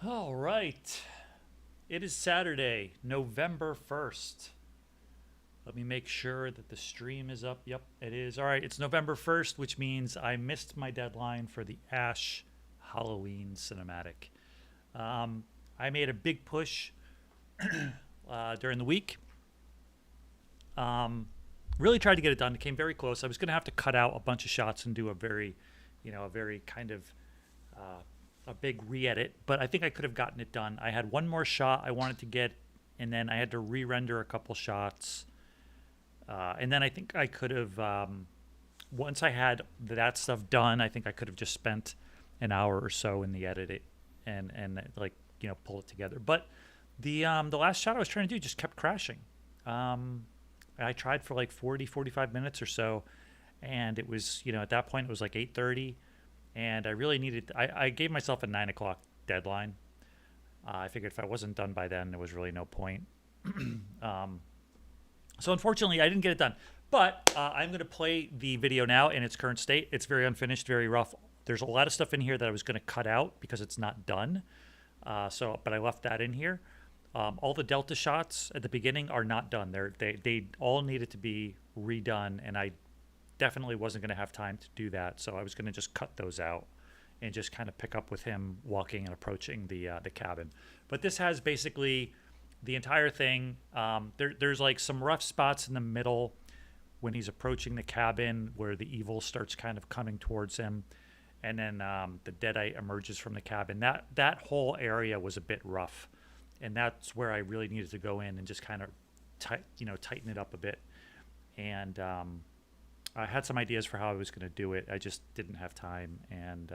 All right. It is Saturday, November 1st. Let me make sure that the stream is up. Yep, it is. All right, it's November 1st, which means I missed my deadline for the Ash Halloween cinematic. Um, I made a big push during the week. Um, really tried to get it done. It came very close. I was going to have to cut out a bunch of shots and do a very kind of uh, a big re-edit, but I think I could have gotten it done. I had one more shot I wanted to get, and then I had to re-render a couple shots, and then I think I could have once I had that stuff done, I think I could have just spent an hour or so in the edit it and like pull it together. But the last shot I was trying to do just kept crashing. Um, I tried for like 45 minutes or so, and it was at that point it was like 8:30, and I really needed. I gave myself a 9 o'clock deadline. I figured if I wasn't done by then, there was really no point. um, so unfortunately, I didn't get it done. But I'm going to play the video now in its current state. It's very unfinished, very rough. There's a lot of stuff in here that I was going to cut out because it's not done. But I left that in here. All the delta shots at the beginning are not done. They all needed to be redone, and I definitely wasn't going to have time to do that. So I was going to just cut those out and just kind of pick up with him walking and approaching the cabin. But this has basically the entire thing. There's like some rough spots in the middle when he's approaching the cabin where the evil starts kind of coming towards him, and then the deadite emerges from the cabin. That whole area was a bit rough, and that's where I really needed to go in and just kind of tighten it up a bit. And I had some ideas for how I was going to do it. I just didn't have time, and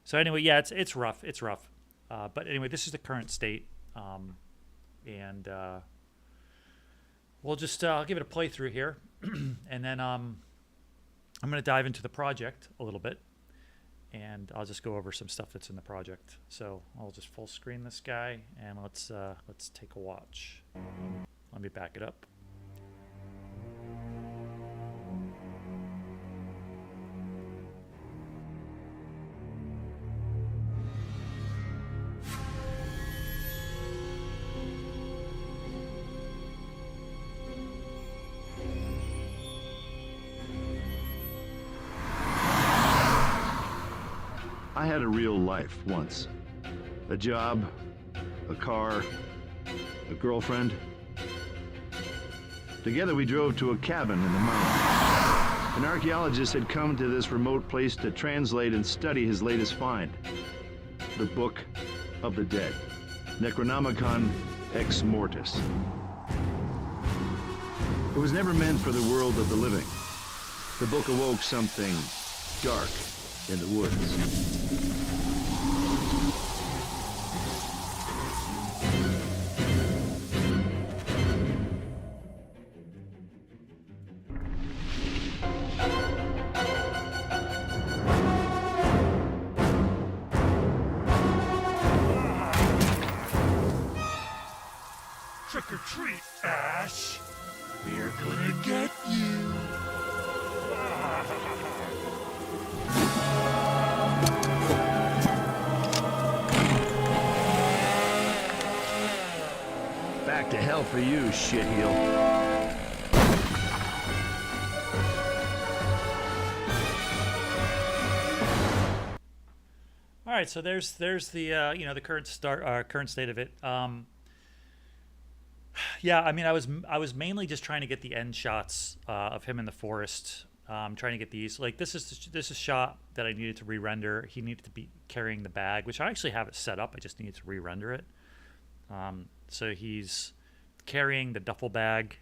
so anyway, yeah, it's rough. It's rough. But anyway, this is the current state, and we'll just I'll give it a playthrough here, and then I'm going to dive into the project a little bit, and I'll just go over some stuff that's in the project. So I'll just full screen this guy, and let's take a watch. Let me back it up. I had a real life once. A job, a car, a girlfriend. Together we drove to a cabin in the mountains. An archaeologist had come to this remote place to translate and study his latest find, the Book of the Dead, Necronomicon Ex Mortis. It was never meant for the world of the living. The book awoke something dark in the woods. Trick or treat, Ash. We're gonna get you. Back to hell for you, shitheel. All right, so there's the the current state of it. Yeah, I mean, I was mainly just trying to get the end shots of him in the forest. Trying to get these. Like this is shot that I needed to re-render. He needed to be carrying the bag, which I actually have it set up. I just needed to re-render it. So he's carrying the duffel bag,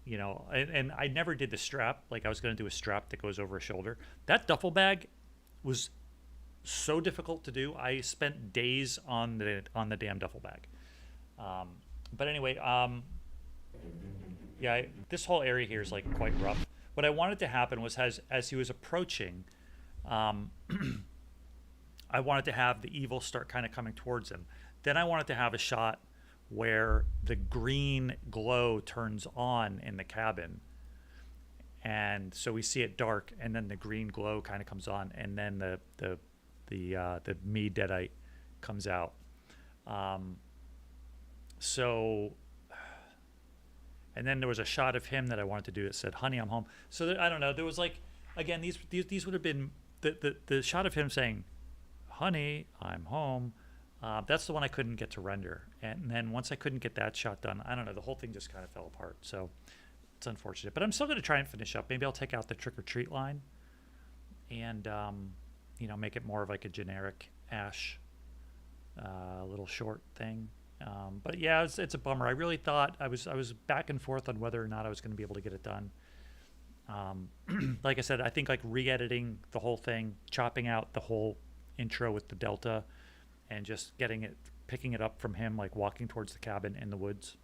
and I never did the strap. Like I was going to do a strap that goes over his shoulder. That duffel bag was so difficult to do. I spent days on the damn duffel bag. But anyway, yeah, this whole area here is like quite rough. What I wanted to happen was as he was approaching, um, I wanted to have the evil start kind of coming towards him. Then I wanted to have a shot where the green glow turns on in the cabin, and so we see it dark, and then the green glow kind of comes on, and then the me deadite comes out. Um, so, and then there was a shot of him that I wanted to do that said, "Honey, I'm home." So I don't know. There was like, again, these would have been the shot of him saying, "Honey, I'm home." That's the one I couldn't get to render. And then once I couldn't get that shot done, I don't know. The whole thing just kind of fell apart. So it's unfortunate. But I'm still going to try and finish up. Maybe I'll take out the trick or treat line and make it more of like a generic Ash little short thing. But yeah, it's a bummer. I really thought I was back and forth on whether or not I was going to be able to get it done. Like I said, I think like re-editing the whole thing, chopping out the whole intro with the Delta, and just picking it up from him, like walking towards the cabin in the woods.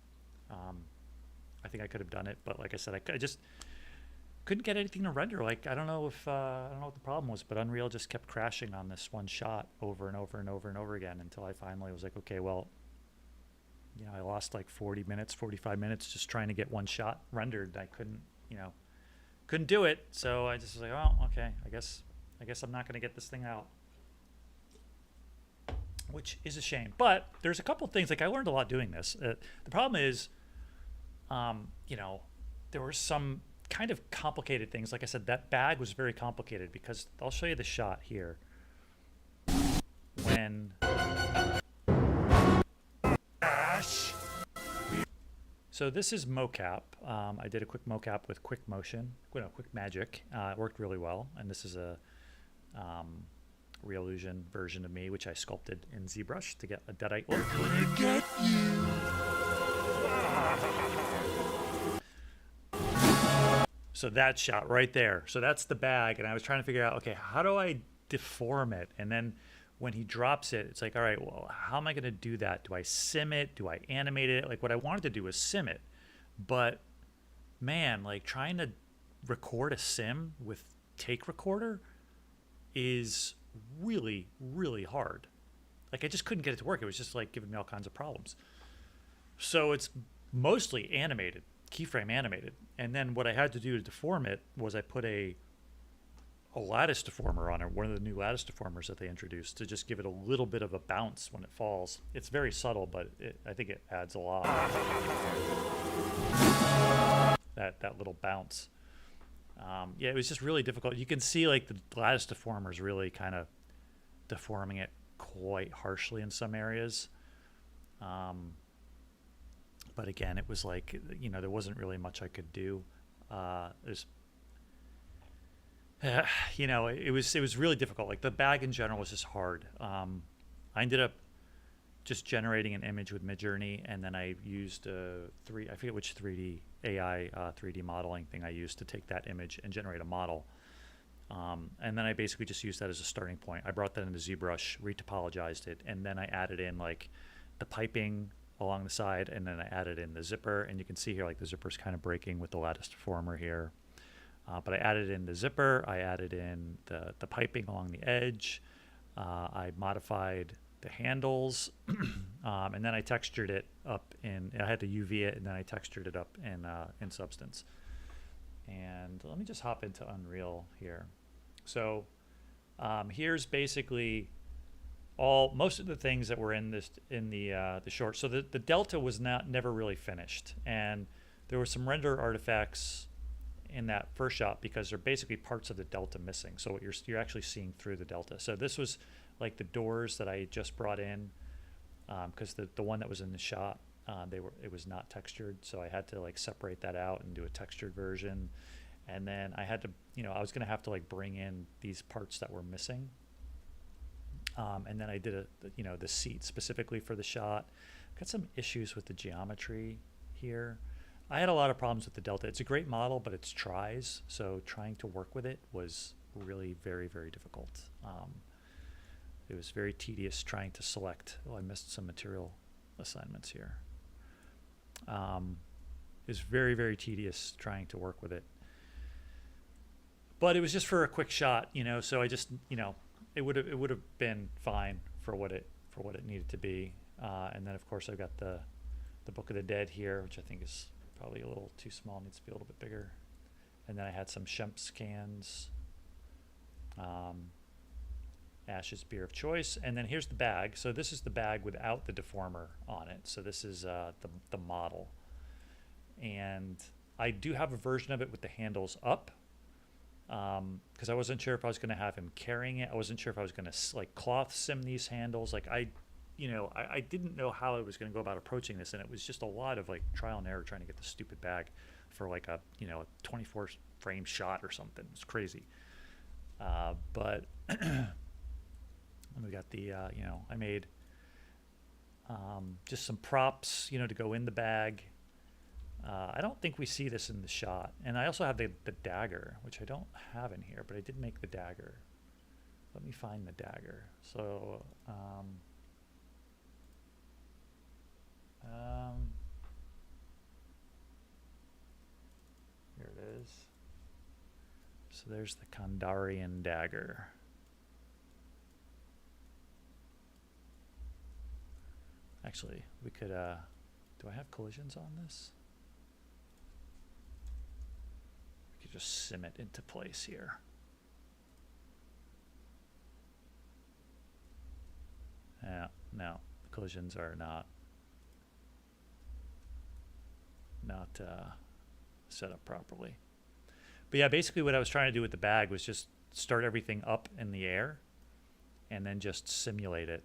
I think I could have done it, but like I said, I just couldn't get anything to render. Like I don't know what the problem was, but Unreal just kept crashing on this one shot over and over and over and over again until I finally was like, okay, well, I lost like 40 minutes, 45 minutes just trying to get one shot rendered. I couldn't do it. So I just was like, oh, okay, I guess I'm not going to get this thing out, which is a shame. But there's a couple of things, like I learned a lot doing this. The problem is, there were some kind of complicated things. Like I said, that bag was very complicated because I'll show you the shot here. When So this is mocap. I did a quick mocap with Quick Motion, Quick Magic. It worked really well, and this is a Reallusion version of me, which I sculpted in ZBrush to get a deadite look. Get you. So that shot right there. So that's the bag, and I was trying to figure out, okay, how do I deform it? And then when he drops it, it's like, all right, well, how am I going to do that? Do I sim it? Do I animate it? Like what I wanted to do was sim it, but man, like trying to record a sim with Take Recorder is really, really hard. Like I just couldn't get it to work. It was just like giving me all kinds of problems. So it's mostly animated, keyframe animated. And then what I had to do to deform it was I put a lattice deformer on it, one of the new lattice deformers that they introduced, to just give it a little bit of a bounce when it falls. It's very subtle, but I think it adds a lot. That little bounce. Yeah, it was just really difficult. You can see like the lattice deformers really kind of deforming it quite harshly in some areas. But again, it was like, there wasn't really much I could do. It was really difficult. Like the bag in general was just hard. I ended up just generating an image with Midjourney, and then I used I forget which 3D AI 3D modeling thing I used to take that image and generate a model. And then I basically just used that as a starting point. I brought that into ZBrush, retopologized it, and then I added in like the piping along the side, and then I added in the zipper, and you can see here like the zipper's kind of breaking with the lattice deformer here. But I added in the zipper, I added in the piping along the edge, I modified the handles, and then I textured it up I had to UV it, and then I textured it up in Substance. And let me just hop into Unreal here. So here's basically most of the things that were in the short. So the Delta was never really finished, and there were some render artifacts in that first shot because they're basically parts of the Delta missing. So what you're actually seeing through the Delta. So this was like the doors that I just brought in, because the one that was in the shot, it was not textured. So I had to like separate that out and do a textured version. And then I had to, I was gonna have to like bring in these parts that were missing. And then I did the seat specifically for the shot. Got some issues with the geometry here. I had a lot of problems with the Delta. It's a great model, but it's tries. So trying to work with it was really very, very difficult. It was very tedious trying to select. Oh, I missed some material assignments here. It was very, very tedious trying to work with it. But it was just for a quick shot, so I just, it would have been fine for what it needed to be. And then of course I've got the Book of the Dead here, which I think is probably a little too small, needs to be a little bit bigger. And then I had some Shemp scans. Ash's beer of choice. And then here's the bag. So this is the bag without the deformer on it. So this is the model. And I do have a version of it with the handles up, because I wasn't sure if I was going to have him carrying it. I wasn't sure if I was going to like cloth sim these handles. Like I didn't know how I was going to go about approaching this, and it was just a lot of like trial and error trying to get the stupid bag for like a 24 frame shot or something. It's crazy. But we got the I made just some props to go in the bag. I don't think we see this in the shot. And I also have the dagger, which I don't have in here, but I did make the dagger. Let me find the dagger. So, here it is. So there's the Kandarian dagger. Actually, we could, do I have collisions on this? We could just sim it into place here. Yeah, no, the collisions are not set up properly. But yeah, basically what I was trying to do with the bag was just start everything up in the air and then just simulate it.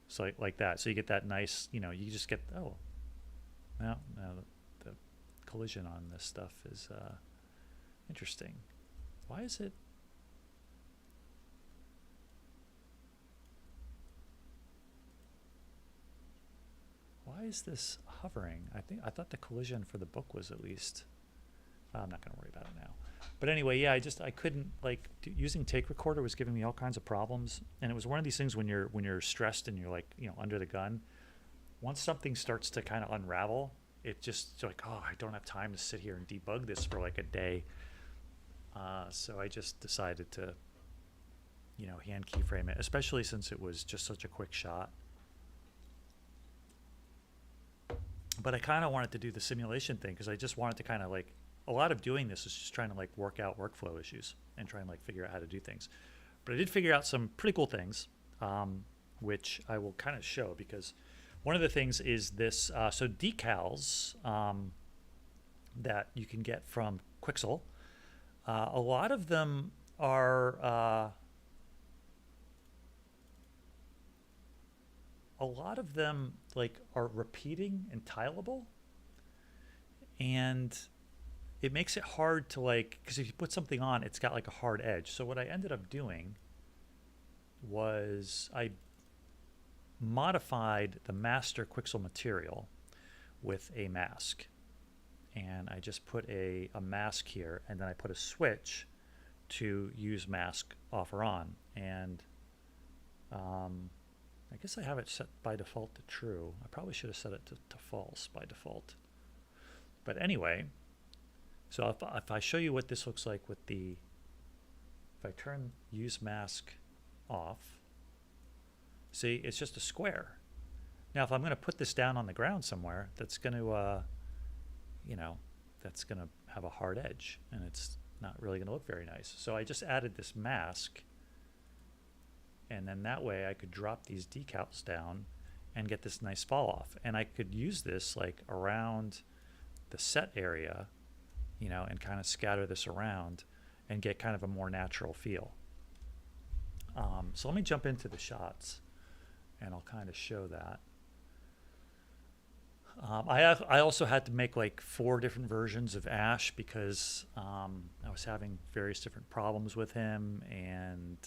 So like that. So you get that nice, you just get, oh, no, the collision on this stuff is interesting. Why is it? Why is this hovering? I thought the collision for the book was at least. I'm not going to worry about it now. But anyway, yeah, I couldn't using Take Recorder was giving me all kinds of problems, and it was one of these things when you're stressed and you're like under the gun. Once something starts to kind of unravel, it just like, oh, I don't have time to sit here and debug this for like a day. So I just decided to hand keyframe it, especially since it was just such a quick shot. But I kind of wanted to do the simulation thing because I just wanted to kind of like, a lot of doing this is just trying to like work out workflow issues and try and like figure out how to do things. But I did figure out some pretty cool things, which I will kind of show, because one of the things is this, so decals that you can get from Quixel, a lot of them are are repeating and tileable, and it makes it hard to because if you put something on, it's got like a hard edge. So what I ended up doing was I modified the master Quixel material with a mask, and I just put a mask here, and then I put a switch to use mask off or on, and I guess I have it set by default to true. I probably should have set it to false by default. But anyway, so if I show you what this looks like with if I turn use mask off, see, it's just a square. Now, if I'm going to put this down on the ground somewhere, that's going to, that's going to have a hard edge, and it's not really going to look very nice. So I just added this mask, and then that way I could drop these decals down and get this nice fall off. And I could use this like around the set area, and kind of scatter this around and get kind of a more natural feel. So let me jump into the shots, and I'll kind of show that. I also had to make like 4 different versions of Ash because I was having various different problems with him, and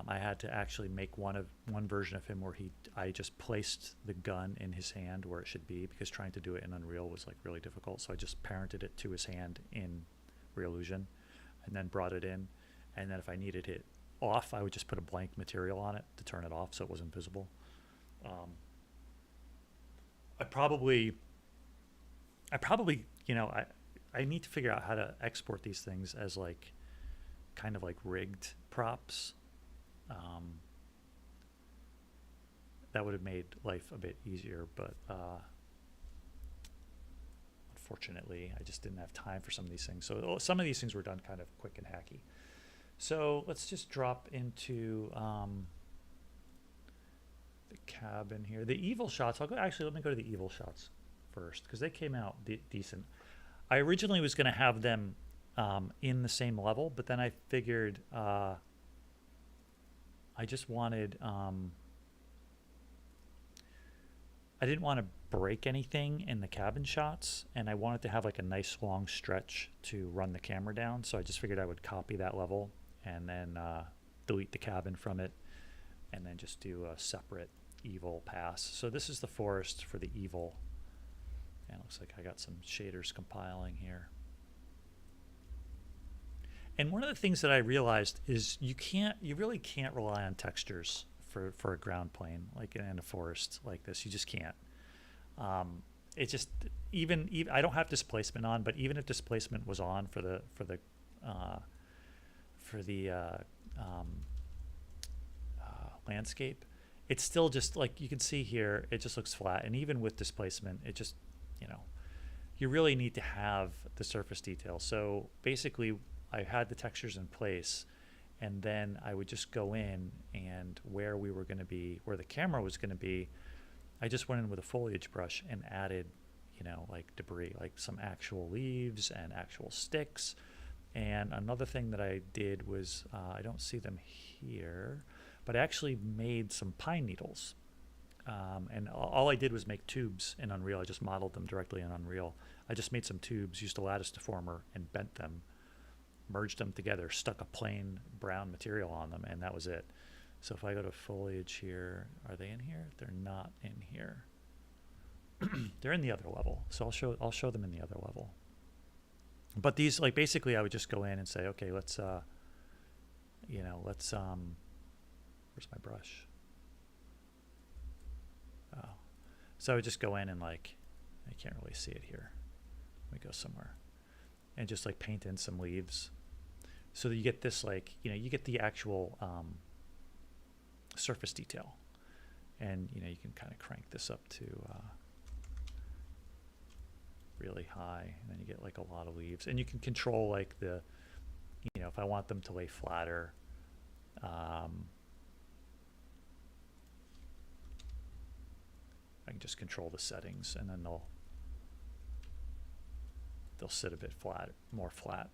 I had to actually make one version of him where I just placed the gun in his hand where it should be, because trying to do it in Unreal was like really difficult. So I just parented it to his hand in Reallusion, and then brought it in. And then if I needed it off, I would just put a blank material on it to turn it off so it wasn't visible. I probably, I need to figure out how to export these things as like kind of like rigged props. That would have made life a bit easier, but unfortunately I just didn't have time for some of these things. So some of these things were done kind of quick and hacky. So let's just drop into the cabin here. The evil shots. Actually, let me go to the evil shots first because they came out decent. I originally was going to have them in the same level, but then I figured I just wanted. I didn't want to break anything in the cabin shots, and I wanted to have like a nice long stretch to run the camera down. So I just figured I would copy that level and then delete the cabin from it, and then just do a separate evil pass. So this is the forest for the evil, and it looks like I got some shaders compiling here. And one of the things that I realized is you really can't rely on textures for a ground plane like in a forest like this. You just can't. It just even I don't have displacement on, but even if displacement was on for the landscape, it's still just like you can see here. It just looks flat, and even with displacement, it just you really need to have the surface detail. So basically, I had the textures in place, and then I would just go in and where we were going to be, where the camera was going to be, I just went in with a foliage brush and added, like debris, like some actual leaves and actual sticks. And another thing that I did was, I don't see them here, but I actually made some pine needles. And all I did was make tubes in Unreal. I just modeled them directly in Unreal. I just made some tubes, used a lattice deformer, and bent them, merged them together, stuck a plain brown material on them, and that was it. So if I go to foliage here, are they in here? They're not in here. They're in the other level. So I'll show them in the other level. But these, like, basically I would just go in and say, okay, let's where's my brush? Oh. So I would just go in and like, I can't really see it here. Let me go somewhere. And just like paint in some leaves so that you get this, like, you get the actual surface detail. And, you can kind of crank this up to really high, and then you get like a lot of leaves. And you can control like the, if I want them to lay flatter, I can just control the settings, and then they'll sit a bit flat, more flat.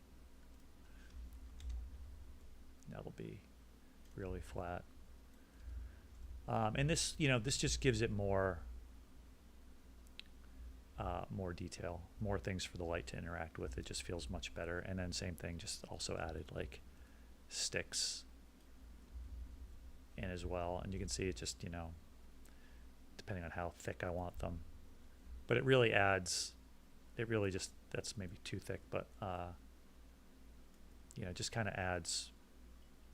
That'll be really flat. And this, this just gives it more detail, more things for the light to interact with. It just feels much better. And then same thing, just also added like sticks in as well. And you can see it just, depending on how thick I want them. But it really adds, that's maybe too thick, but just kind of adds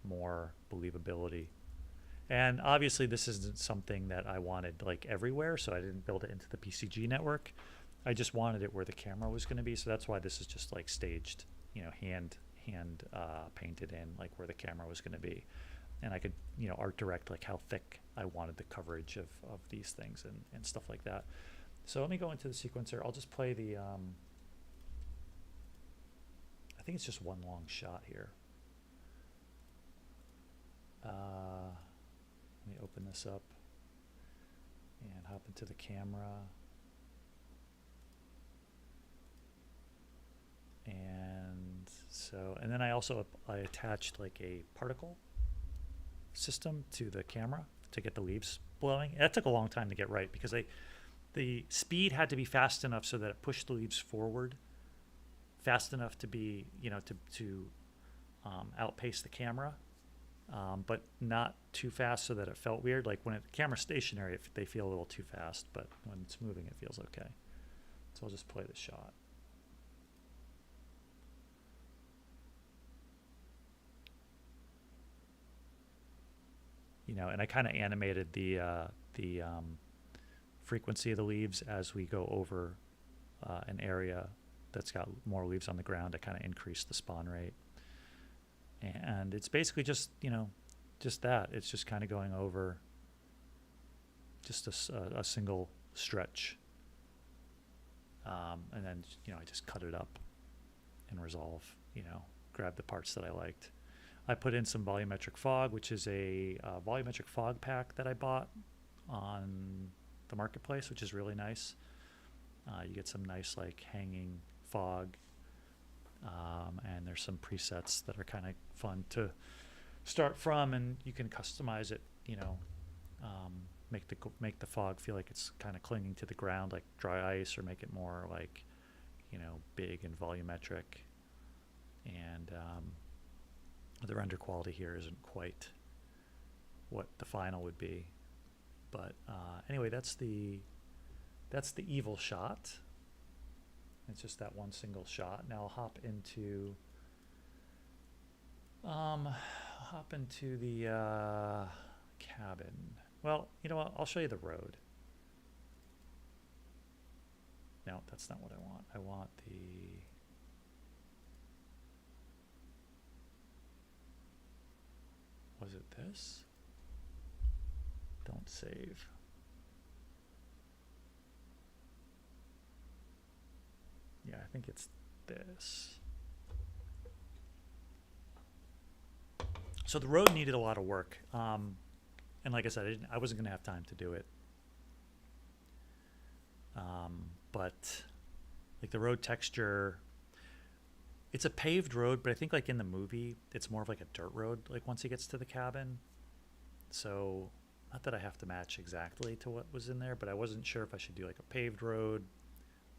more believability. And obviously this isn't something that I wanted like everywhere, so I didn't build it into the PCG network. I just wanted it where the camera was going to be, so that's why this is just like staged, hand painted in like where the camera was going to be. And I could, art direct like how thick I wanted the coverage of these things and stuff like that. So let me go into the sequencer. I'll just play the, I think it's just one long shot here. Let me open this up and hop into the camera. And so, and then I attached like a particle system to the camera to get the leaves blowing. That took a long time to get right because the speed had to be fast enough so that it pushed the leaves forward fast enough to be, to outpace the camera, but not too fast so that it felt weird. Like when the camera's stationary, they feel a little too fast, but when it's moving, it feels okay. So I'll just play the shot. And I kind of animated the frequency of the leaves as we go over an area that's got more leaves on the ground. I kind of increase the spawn rate. And it's basically just, just that. It's just kind of going over just a single stretch. And then, I just cut it up in Resolve, grab the parts that I liked. I put in some volumetric fog, which is a volumetric fog pack that I bought on the marketplace, which is really nice. You get some nice like hanging fog, and there's some presets that are kind of fun to start from, and you can customize it. Make the fog feel like it's kind of clinging to the ground, like dry ice, or make it more like big and volumetric. And the render quality here isn't quite what the final would be, but anyway, that's the evil shot. It's just that one single shot. Now I'll hop into the cabin. Well, you know what? I'll show you the road. No, that's not what I want. I want the... Was it this? Don't save. Yeah, I think it's this. So the road needed a lot of work. And like I said, I wasn't going to have time to do it. But like the road texture, it's a paved road, but I think like in the movie, it's more of like a dirt road, like once he gets to the cabin. So not that I have to match exactly to what was in there, but I wasn't sure if I should do like a paved road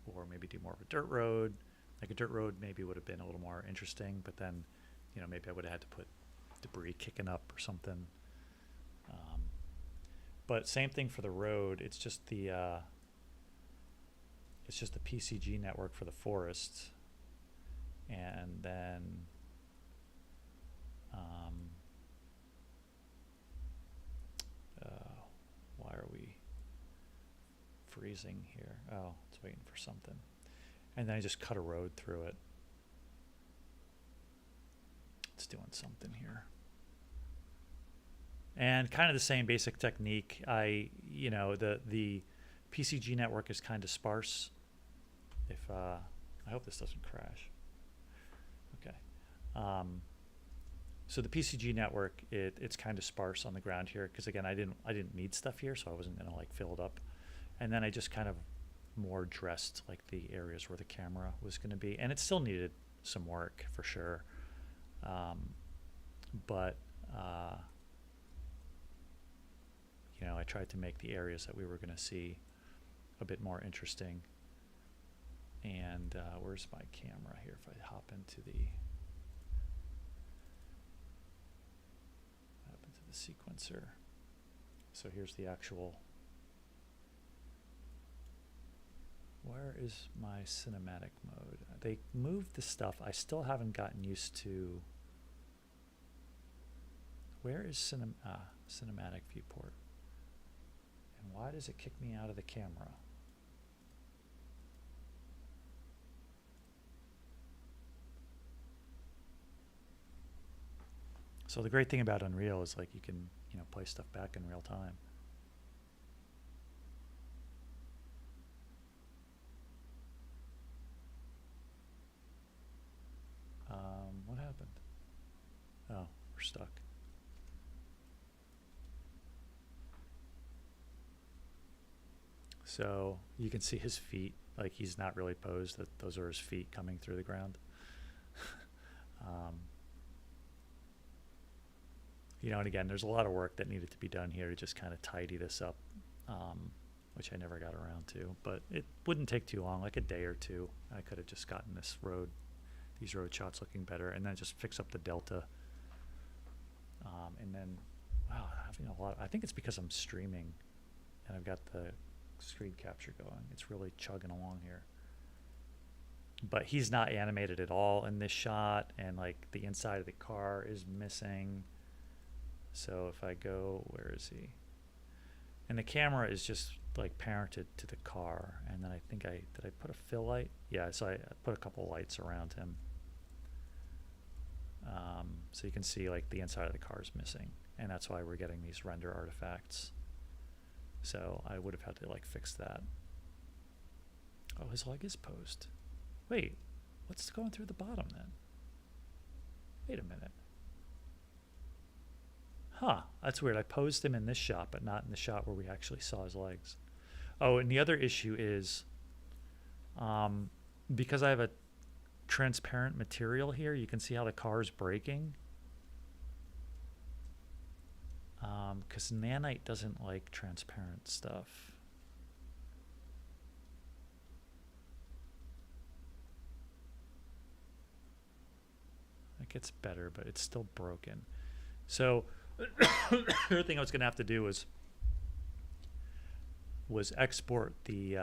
or maybe do more of a dirt road. Like a dirt road maybe would have been a little more interesting, but then, maybe I would have had to put debris kicking up or something. But same thing for the road. It's just the PCG network for the forest, and then why are we freezing here? Oh, it's waiting for something. And then I just cut a road through it. It's doing something here. And kind of the same basic technique. The PCG network is kind of sparse. If I hope this doesn't crash. Okay. So the PCG network, it's kind of sparse on the ground here because again, I didn't need stuff here, so I wasn't gonna like fill it up. And then I just kind of more dressed like the areas where the camera was gonna be, and it still needed some work for sure. But I tried to make the areas that we were going to see a bit more interesting. And where's my camera here? If I hop into the sequencer. So here's the actual. Where is my cinematic mode? They moved the stuff. I still haven't gotten used to. Where is cinematic viewport? And why does it kick me out of the camera? So the great thing about Unreal is like you can, play stuff back in real time. What happened? Oh, we're stuck. So you can see his feet, like he's not really posed, that those are his feet coming through the ground. And again, there's a lot of work that needed to be done here to just kind of tidy this up, which I never got around to, but it wouldn't take too long, like a day or two. I could have just gotten these road shots looking better, and then just fix up the delta. And then, wow, having a lot. I think it's because I'm streaming, and I've got the screen capture going. It's really chugging along here. But he's not animated at all in this shot, and like the inside of the car is missing. So if I go, where is he? And the camera is just like parented to the car, and then I think did I put a fill light? Yeah, so I put a couple lights around him. So you can see like the inside of the car is missing, and that's why we're getting these render artifacts. So I would have had to like fix that. Oh, his leg is posed. Wait, what's going through the bottom then? Wait a minute. Huh, that's weird. I posed him in this shot, but not in the shot where we actually saw his legs. Oh, and the other issue is um, because I have a transparent material here, you can see how the car is braking. Because Nanite doesn't like transparent stuff. It gets better, but it's still broken. So the other thing I was going to have to do was export the.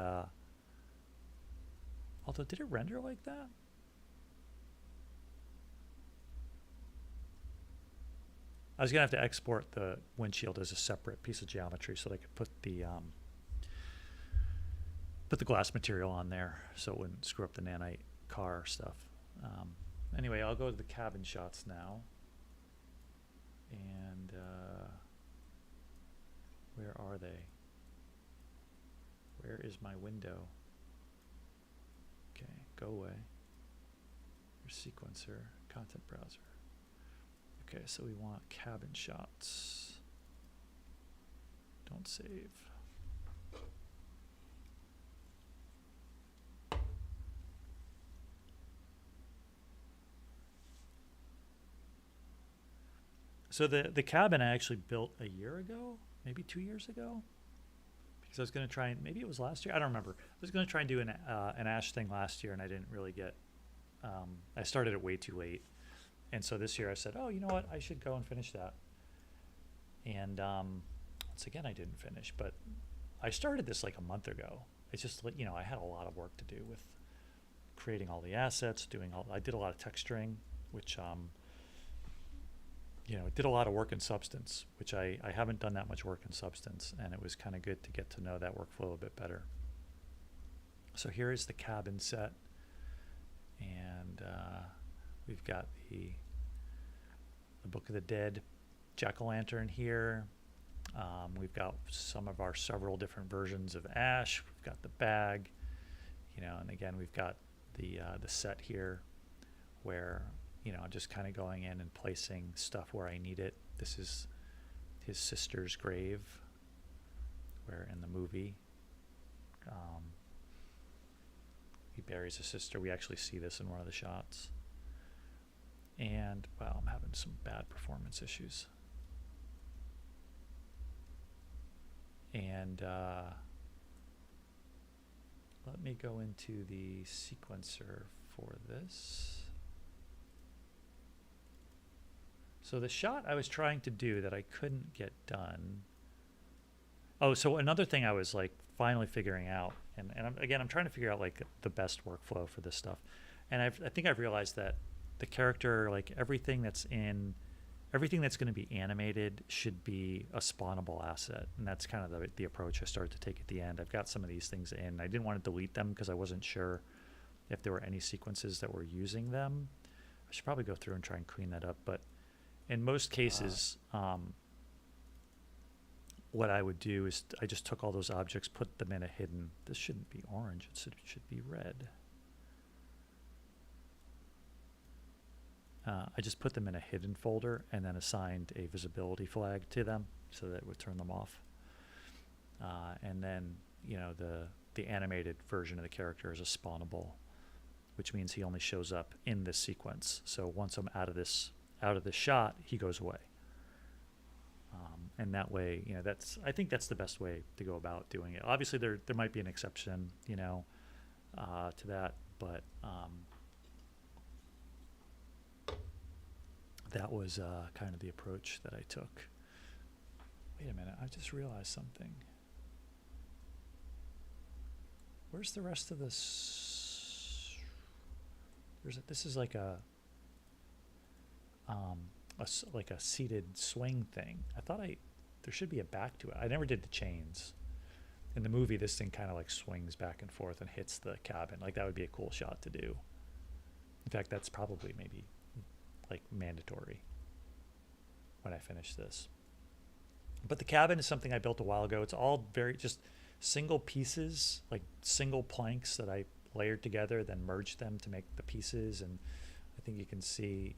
Although, did it render like that? I was going to have to export the windshield as a separate piece of geometry so that I could put the glass material on there so it wouldn't screw up the Nanite car stuff. Anyway, I'll go to the cabin shots now. And where are they? Where is my window? Okay, go away. Your sequencer, content browser. Okay, so we want cabin shots. Don't save. So the cabin I actually built a year ago, maybe 2 years ago, because I was going to try and maybe it was last year. I don't remember. I was going to try and do an Ash thing last year, and I didn't really get. I started it way too late, and so this year I said, oh, you know what? I should go and finish that. And once again, I didn't finish, but I started this like a month ago. It's just I had a lot of work to do with creating all the assets, I did a lot of texturing, which it did a lot of work in Substance, which I haven't done that much work in Substance, and it was kind of good to get to know that workflow a bit better. So here is the cabin set, and we've got the Book of the Dead jack-o'-lantern here. We've got some of our several different versions of Ash. We've got the bag, and again we've got the set here where I'm just kind of going in and placing stuff where I need it. This is his sister's grave, where in the movie he buries his sister. We actually see this in one of the shots. And, wow, I'm having some bad performance issues. And let me go into the sequencer for this. So the shot I was trying to do that I couldn't get done. Oh, so another thing I was like finally figuring out, and I'm trying to figure out like the best workflow for this stuff. And I think I've realized that the character, like everything that's going to be animated should be a spawnable asset. And that's kind of the approach I started to take at the end. I've got some of these things in. I didn't want to delete them because I wasn't sure if there were any sequences that were using them. I should probably go through and try and clean that up, but in most cases, what I would do is I just took all those objects, put them in a hidden. This shouldn't be orange. It should be red. I just put them in a hidden folder and then assigned a visibility flag to them so that it would turn them off. And then, the animated version of the character is a spawnable, which means he only shows up in this sequence. So once I'm out of this shot, he goes away. And that way, I think that's the best way to go about doing it. Obviously, there might be an exception, to that, but that was kind of the approach that I took. Wait a minute, I just realized something. Where's the rest of this? This is like a seated swing thing. I thought there should be a back to it. I never did the chains. In the movie, this thing kind of like swings back and forth and hits the cabin. Like that would be a cool shot to do. In fact, that's probably maybe like mandatory when I finish this. But the cabin is something I built a while ago. It's all very just single pieces, like single planks that I layered together, then merged them to make the pieces. And I think you can see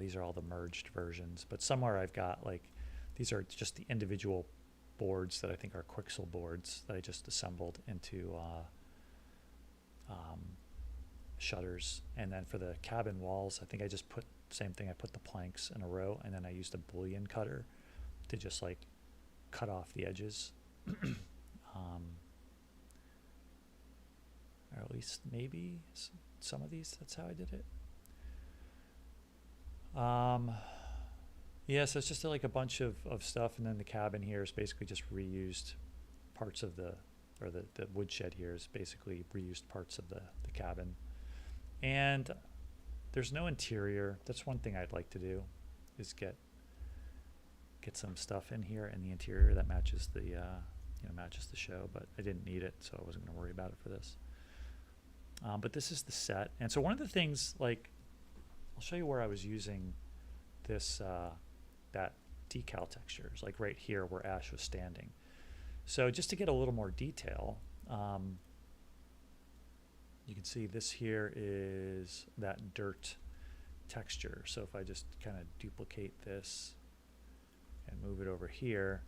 these are all the merged versions, but somewhere I've got like, these are just the individual boards that I think are Quixel boards that I just assembled into shutters. And then for the cabin walls, I think I just put same thing. I put the planks in a row, and then I used a boolean cutter to just like cut off the edges. Or at least maybe some of these, that's how I did it. Yeah, so it's just like a bunch of stuff, and then the cabin here is basically just reused parts of the woodshed here is basically reused parts of the cabin. And there's no interior. That's one thing I'd like to do, is get some stuff in here in the interior that matches the matches the show, but I didn't need it, so I wasn't going to worry about it for this. But this is the set. And so one of the things, like, I'll show you where I was using this that decal texture. It's like right here where Ash was standing. So just to get a little more detail, you can see this here is that dirt texture. So if I just kind of duplicate this and move it over here,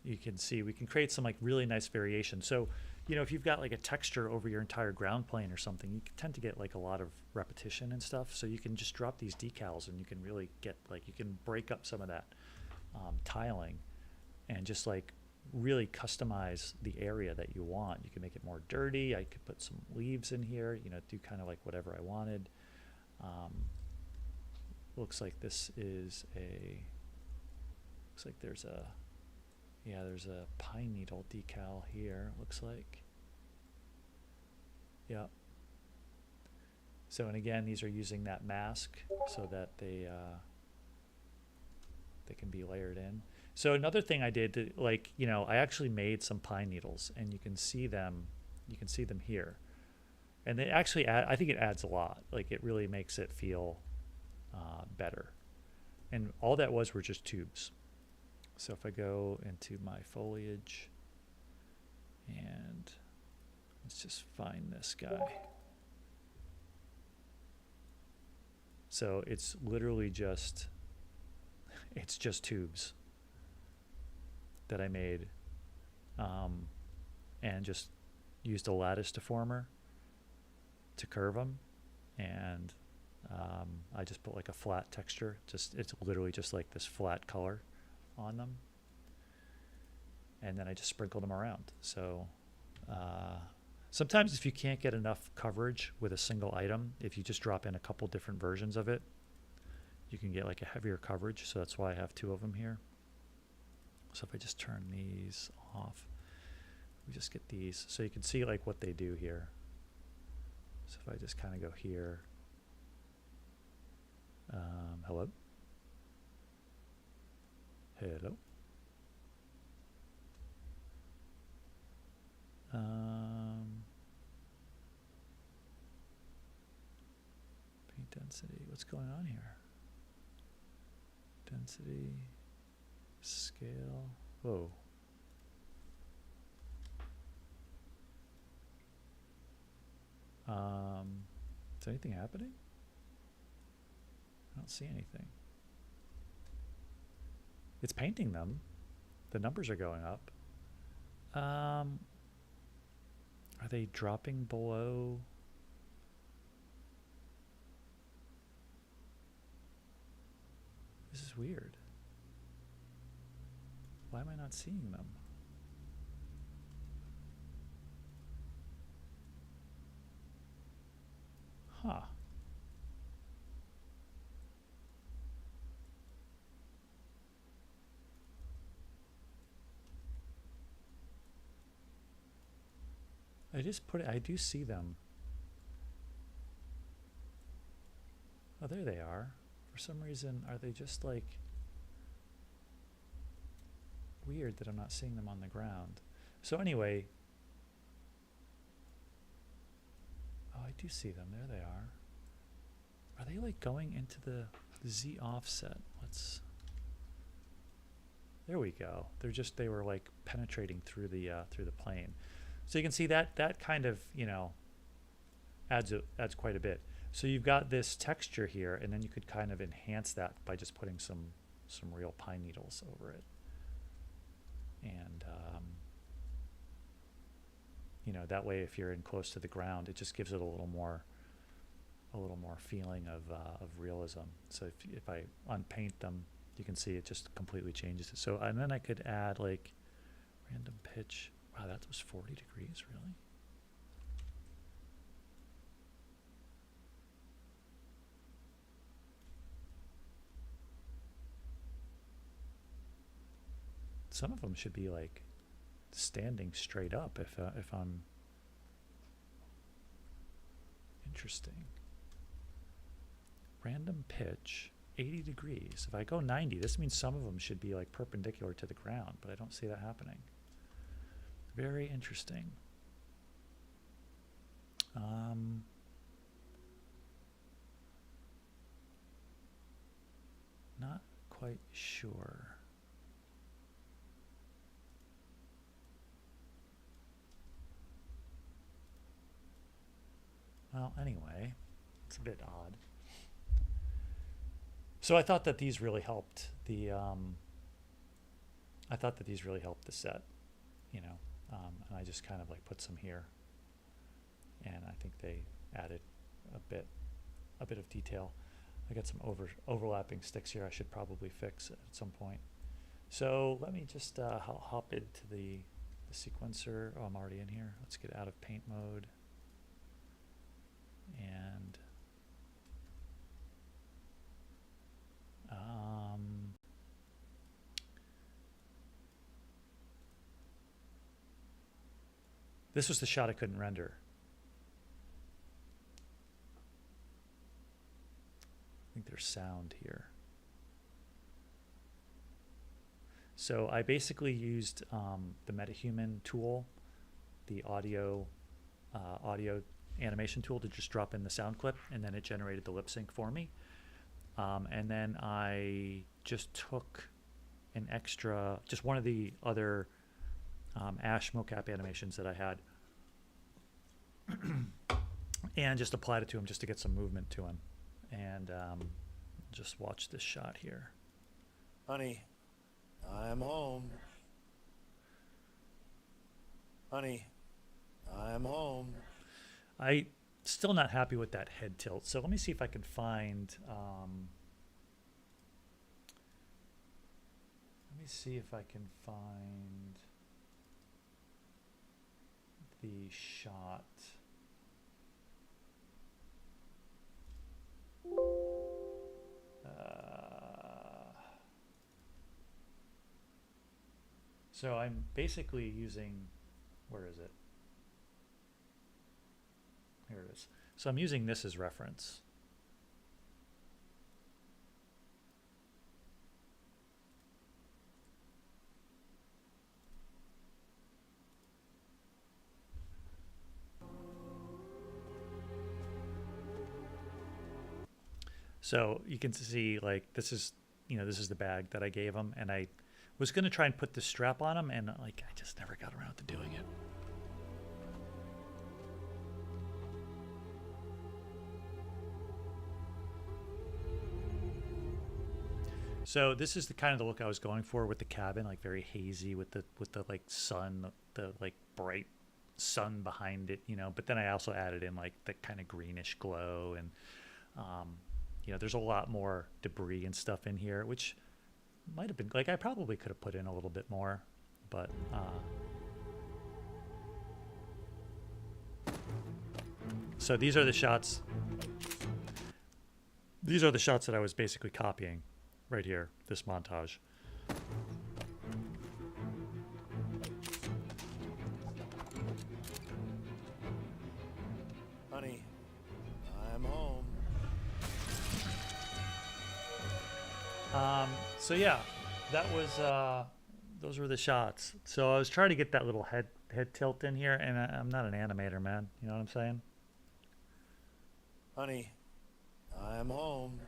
you can see we can create some like really nice variation. So, you know, if you've got like a texture over your entire ground plane or something, you tend to get like a lot of repetition and stuff. So you can just drop these decals and you can really get like, you can break up some of that tiling and just like really customize the area that you want. You can make it more dirty. I could put some leaves in here, you know, do kind of like whatever I wanted. Looks like this is looks like there's a pine needle decal here, looks like. Yeah. So, and again, these are using that mask so that they can be layered in. So another thing I did, like, you know, I actually made some pine needles, and you can see them here. And they actually add, I think it adds a lot. Like, it really makes it feel better. And all that were just tubes. So if I go into my foliage, and let's just find this guy. So it's literally just, it's just tubes that I made, and just used a lattice deformer to curve them, and I just put like a flat texture. It's literally just like this flat color on them, and then I just sprinkled them around. So sometimes if you can't get enough coverage with a single item, if you just drop in a couple different versions of it, you can get like a heavier coverage. So that's why I have two of them here. So if I just turn these off, we just get these. So you can see like what they do here. So if I just kind of go here, hello? Hello? Paint density, what's going on here? Density, scale, whoa. Is anything happening? I don't see anything. It's painting them. The numbers are going up. Are they dropping below? This is weird. Why am I not seeing them? Huh. I do see them. Oh, there they are. For some reason, are they just like weird that I'm not seeing them on the ground? So anyway, oh, I do see them. There they are. Are they like going into the Z offset? There we go. They were like penetrating through the plane. So you can see that kind of, you know, adds quite a bit. So you've got this texture here, and then you could kind of enhance that by just putting some real pine needles over it. And you know, that way if you're in close to the ground, it just gives it a little more feeling of realism. So if I unpaint them, you can see it just completely changes it. So, and then I could add like random pitch. Wow, that was 40 degrees, really? Some of them should be like standing straight up if I'm interesting. Random pitch, 80 degrees. If I go 90, this means some of them should be like perpendicular to the ground, but I don't see that happening. Very interesting. Not quite sure. Well, anyway, it's a bit odd. So I thought that these really helped the set, you know, and I just kind of like put some here, and I think they added a bit of detail. I got some overlapping sticks here I should probably fix at some point. So let me just hop into the sequencer. Oh, I'm already in here. Let's get out of paint mode. And this was the shot I couldn't render. I think there's sound here. So I basically used the MetaHuman tool, the audio animation tool, to just drop in the sound clip, and then it generated the lip sync for me. And then I just took an extra, just one of the other Ash mocap animations that I had, and just applied it to him just to get some movement to him. And just watch this shot here. Honey, I'm home. Honey, I'm home. I still not happy with that head tilt. So let me see if I can find. Let me see if I can find the shot. So I'm basically using, where is it? Here it is. So I'm using this as reference. So you can see, like, this is, you know, this is the bag that I gave him, and I was going to try and put the strap on him, and like I just never got around to doing it. So this is the kind of the look I was going for with the cabin, like very hazy with the like sun, the like bright sun behind it, you know. But then I also added in like the kind of greenish glow, and you know, there's a lot more debris and stuff in here, which might have been like I probably could have put in a little bit more, but so these are the shots. These are the shots that I was basically copying right here, this montage. Honey, I'm home. So yeah, that was those were the shots. So I was trying to get that little head tilt in here, and I'm not an animator, man. You know what I'm saying? Honey, I'm home.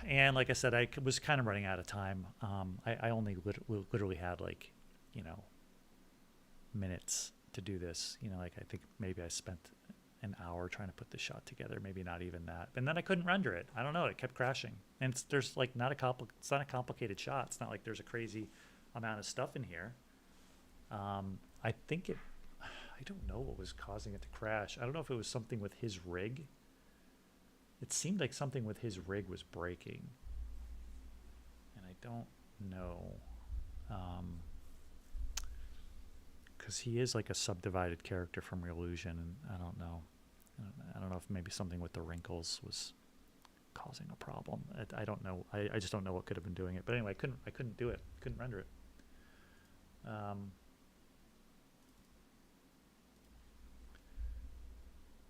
And like I said, I was kind of running out of time. I only literally had like, you know, minutes to do this. You know, like I think maybe I spent an hour trying to put this shot together, maybe not even that. And then I couldn't render it. I don't know. It kept crashing. And there's like not a it's not a complicated shot. It's not like there's a crazy amount of stuff in here. I think I don't know what was causing it to crash. I don't know if it was something with his rig. It seemed like something with his rig was breaking. And I don't know. Because he is like a subdivided character from Reallusion, and I don't know. I don't know if maybe something with the wrinkles was causing a problem. I don't know. I just don't know what could have been doing it. But anyway, I couldn't do it. Couldn't render it.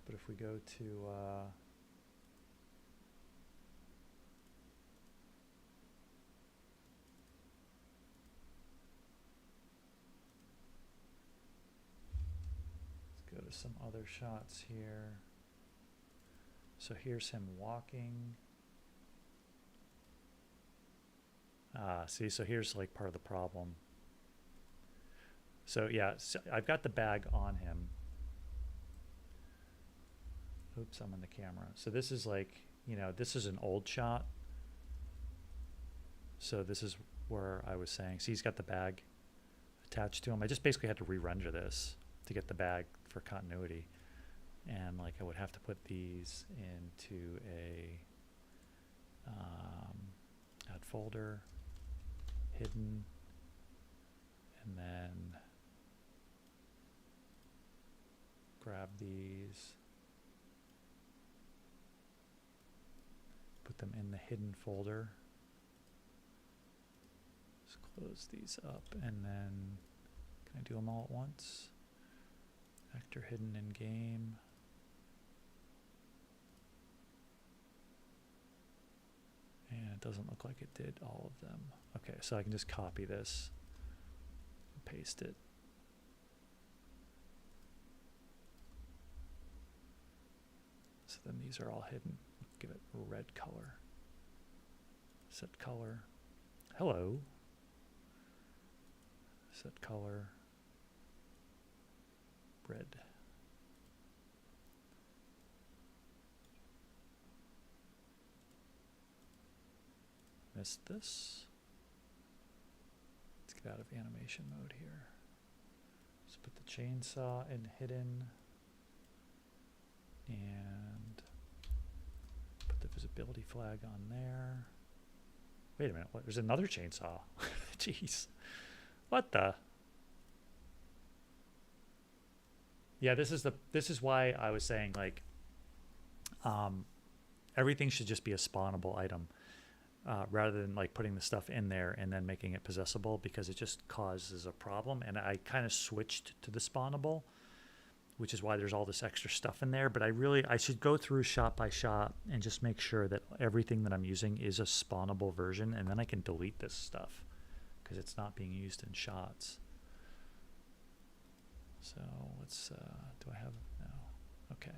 But if we go to let's go to some other shots here. So here's him walking. See, so here's like part of the problem. So yeah, so I've got the bag on him. Oops, I'm in the camera. So this is like, you know, this is an old shot. So this is where I was saying, see, he's got the bag attached to him. I just basically had to re-render this to get the bag for continuity. And like I would have to put these into a add folder, hidden, and then grab these, put them in the hidden folder. Just close these up, and then can I do them all at once? Actor hidden in game. And it doesn't look like it did all of them. Okay, so I can just copy this and paste it. So then these are all hidden. Give it a red color. Set color. Hello. Set color. Red. Missed this. Let's get out of animation mode here. Let's put the chainsaw in hidden and put the visibility flag on there. Wait a minute, what? There's another chainsaw. Jeez. What the? Yeah, this is why I was saying like everything should just be a spawnable item. Rather than like putting the stuff in there and then making it possessible, because it just causes a problem. And I kind of switched to the spawnable, which is why there's all this extra stuff in there. But I should go through shot by shot and just make sure that everything that I'm using is a spawnable version, and then I can delete this stuff because it's not being used in shots. So let's, do I have, no, okay.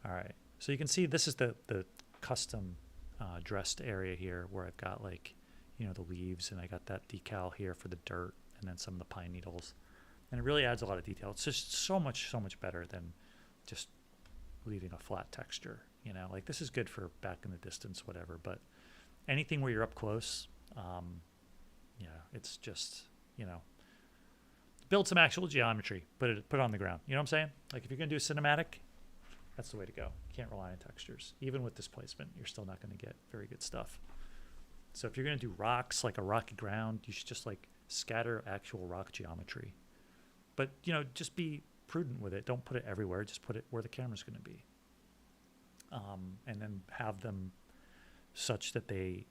All right, so you can see this is the custom dressed area here where I've got like, you know, the leaves, and I got that decal here for the dirt, and then some of the pine needles, and it really adds a lot of detail. It's just so much better than just leaving a flat texture, you know, like this is good for back in the distance, whatever, but anything where you're up close, yeah, it's just, you know, build some actual geometry, put it on the ground, you know what I'm saying? Like if you're gonna do a cinematic, that's the way to go. You can't rely on textures. Even with displacement, you're still not going to get very good stuff. So if you're going to do rocks, like a rocky ground, you should just like scatter actual rock geometry. But, you know, just be prudent with it. Don't put it everywhere. Just put it where the camera's going to be. And then have them such that they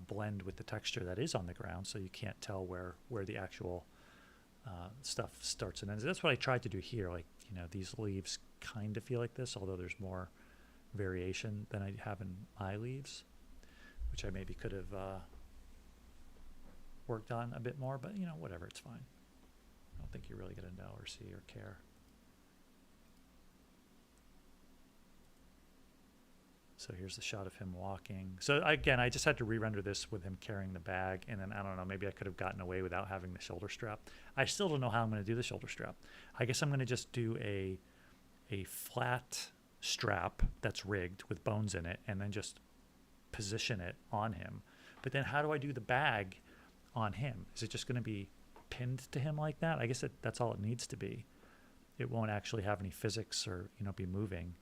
blend with the texture that is on the ground, so you can't tell where the actual stuff starts and ends. That's what I tried to do here. Like, you know, these leaves kind of feel like this, although there's more variation than I have in my leaves, which I maybe could have worked on a bit more, but you know, whatever, it's fine. I don't think you're really going to know or see or care. So here's the shot of him walking. So again, I just had to re-render this with him carrying the bag, and then I don't know, maybe I could have gotten away without having the shoulder strap. I still don't know how I'm going to do the shoulder strap. I guess I'm going to just do a a flat strap that's rigged with bones in it and then just position it on him. But then how do I do the bag on him? Is it just going to be pinned to him like that? I guess that's all it needs to be. It won't actually have any physics or, be moving.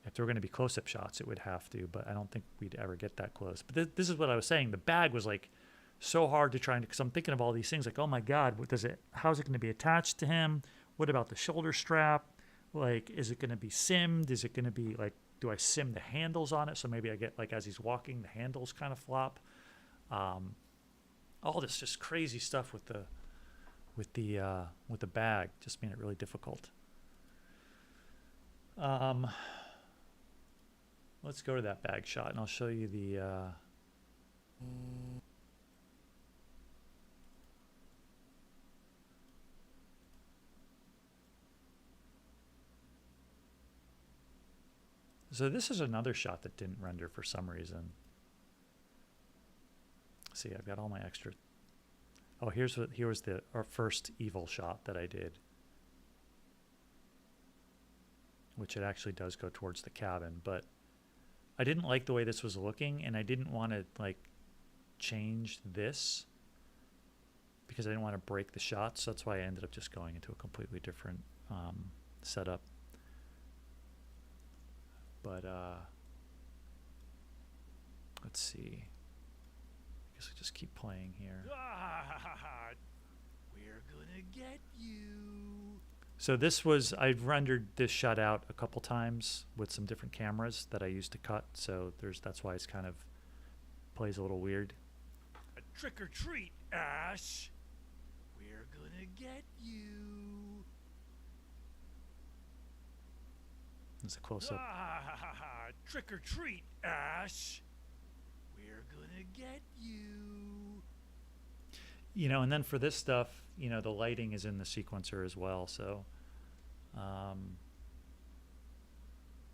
If there were going to be close-up shots, it would have to, but I don't think we'd ever get that close. But this is what I was saying. The bag was like so hard to try and, because I'm thinking of all these things like, oh my God, how's it going to be attached to him? What about the shoulder strap? Like, is it going to be simmed? Is it going to be like, do I sim the handles on it? So maybe I get like, as he's walking, the handles kind of flop. All this just crazy stuff with the bag just made it really difficult. Let's go to that bag shot and I'll show you the so this is another shot that didn't render for some reason. See, I've got all my extra. Oh, here was our first evil shot that I did, which it actually does go towards the cabin, but I didn't like the way this was looking, and I didn't want to like change this because I didn't want to break the shots. So that's why I ended up just going into a completely different setup. But let's see. I guess I just keep playing here. We're gonna get you. So I've rendered this shot out a couple times with some different cameras that I used to cut. So that's why it's kind of plays a little weird. A trick or treat, Ash. We're gonna get you. It's a close up. Trick or treat, Ash. We're gonna get you. And then for this stuff, the lighting is in the sequencer as well. So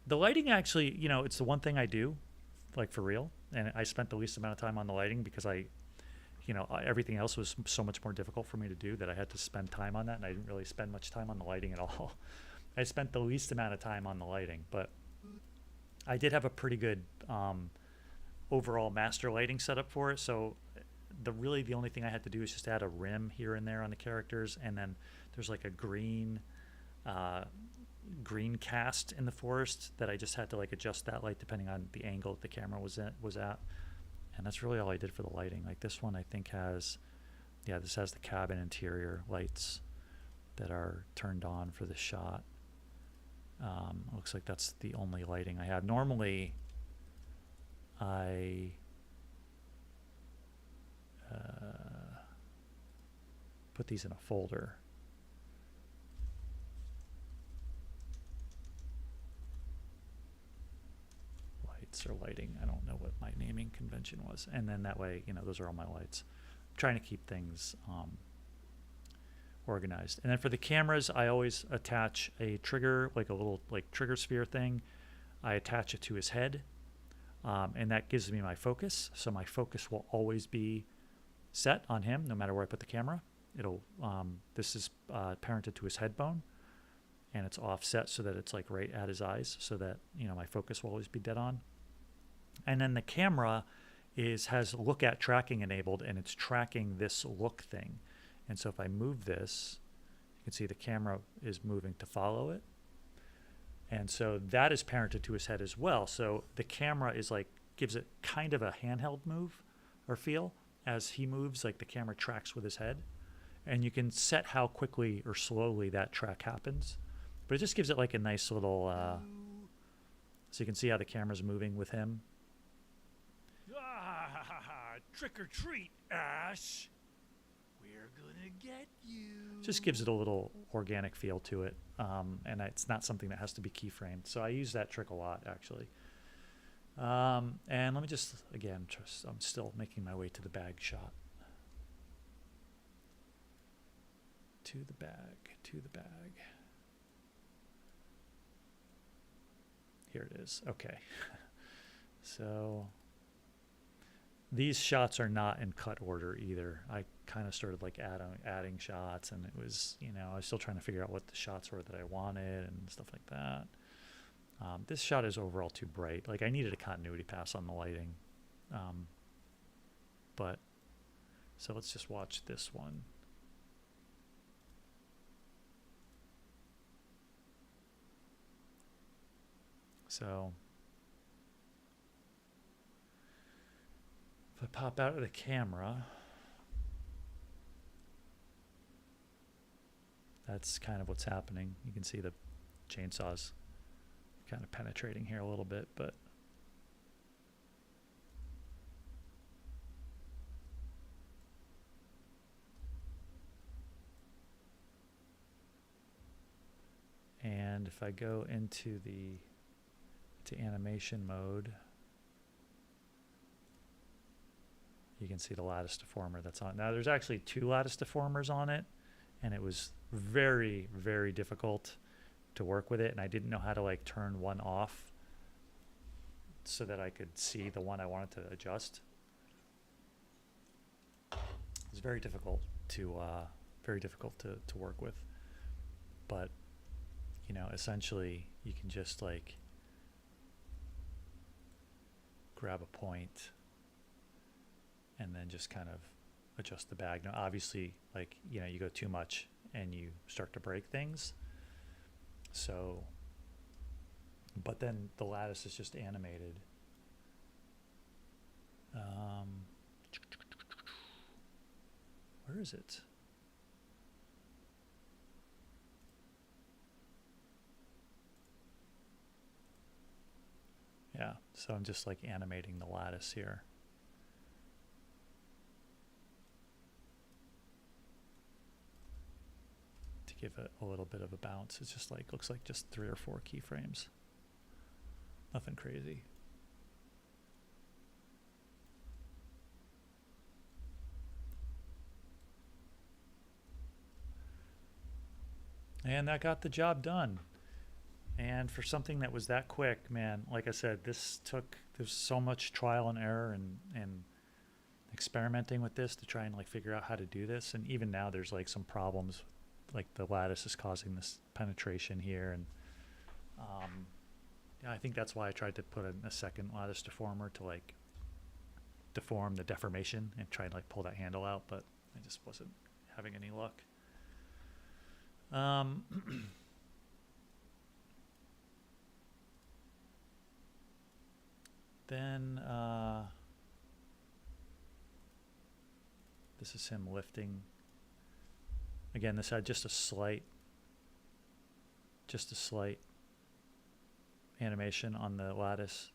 the lighting actually, it's the one thing I do, like for real. And I spent the least amount of time on the lighting because everything else was so much more difficult for me to do that I had to spend time on that. And I didn't really spend much time on the lighting at all. I spent the least amount of time on the lighting, but I did have a pretty good overall master lighting setup for it. So the only thing I had to do is just add a rim here and there on the characters, and then there's like a green cast in the forest that I just had to like adjust that light depending on the angle that the camera was at, and that's really all I did for the lighting. Like this one I think this has the cabin interior lights that are turned on for the shot. Looks like that's the only lighting I have. Normally I put these in a folder. Lights or lighting. I don't know what my naming convention was. And then that way, those are all my lights. I'm trying to keep things organized. And then for the cameras, I always attach a trigger, like a little trigger sphere thing. I attach it to his head. And that gives me my focus. So my focus will always be set on him no matter where I put the camera. This is parented to his head bone, and it's offset so that it's like right at his eyes, so that my focus will always be dead on. And then the camera has look at tracking enabled, and it's tracking this look thing. And so if I move this, you can see the camera is moving to follow it. And so that is parented to his head as well. So the camera gives it kind of a handheld move or feel as he moves, like the camera tracks with his head. And you can set how quickly or slowly that track happens. But it just gives it like a nice little, so you can see how the camera's moving with him. Trick or treat, Ash. We're gonna get you. Just gives it a little organic feel to it. And it's not something that has to be keyframed. So I use that trick a lot, actually. And let me just, again, I'm still making my way to the bag shot. To the bag. Here it is. Okay. So these shots are not in cut order either. I kind of started like adding shots, and it was, you know, I was still trying to figure out what the shots were that I wanted and stuff like that. This shot is overall too bright. Like I needed a continuity pass on the lighting. But so let's just watch this one. So if I pop out of the camera, that's kind of what's happening. You can see the chainsaws kind of penetrating here a little bit, but and if I go into animation mode, you can see the lattice deformer that's on. Now there's actually 2 lattice deformers on it, and it was very, very difficult to work with it, and I didn't know how to like turn one off so that I could see the one I wanted to adjust. It's very difficult to work with, but you know, essentially you can just like grab a point and then just kind of adjust the bag. Now obviously, like, you know, you go too much and you start to break things. So, but then the lattice is just animated. Where is it? Yeah, so I'm just like animating the lattice here. To give it a little bit of a bounce. It's just like, looks like just 3 or 4 keyframes. Nothing crazy. And that got the job done. And for something that was that quick, man, like I said, there's so much trial and error and experimenting with this to try and like figure out how to do this. And even now there's like some problems, like the lattice is causing this penetration here. And yeah, I think that's why I tried to put in a second lattice deformer to like deform the deformation and try and like pull that handle out, but I just wasn't having any luck. Then this is him lifting. Again, this had just a slight animation on the lattice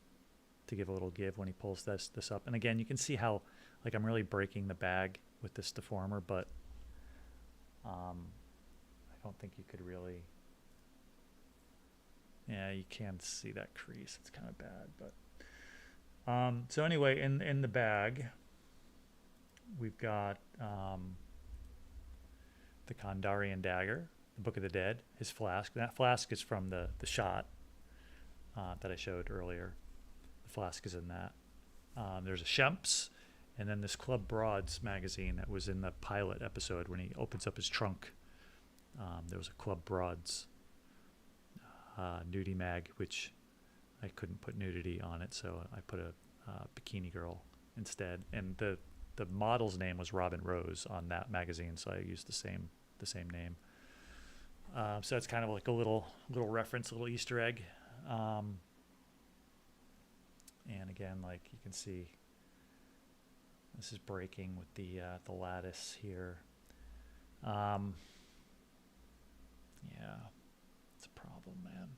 to give a little give when he pulls this up. And again, you can see how like I'm really breaking the bag with this deformer, but I don't think you could really. Yeah, you can see that crease. It's kind of bad, but so anyway, in the bag, we've got the Kandarian dagger, the Book of the Dead, his flask. That flask is from the shot that I showed earlier. The flask is in that. There's a Shemps, and then this Club Broads magazine that was in the pilot episode when he opens up his trunk. There was a Club Broads nudie mag, which I couldn't put nudity on it, so I put a bikini girl instead. And the model's name was Robin Rose on that magazine, so I used the same name. So it's kind of like a little reference, a little Easter egg. And again, like you can see, this is breaking with the lattice here. Yeah, it's a problem, man.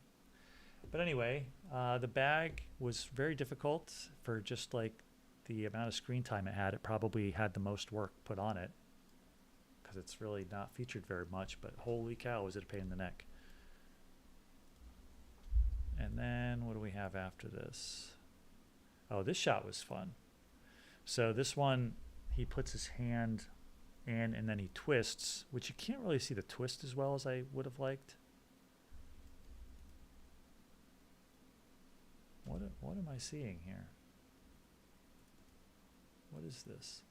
But anyway, the bag was very difficult for just like the amount of screen time it had. It probably had the most work put on it because it's really not featured very much, but holy cow, was it a pain in the neck. And then what do we have after this? Oh, this shot was fun. So this one, he puts his hand in and then he twists, which you can't really see the twist as well as I would have liked. What am I seeing here? What is this?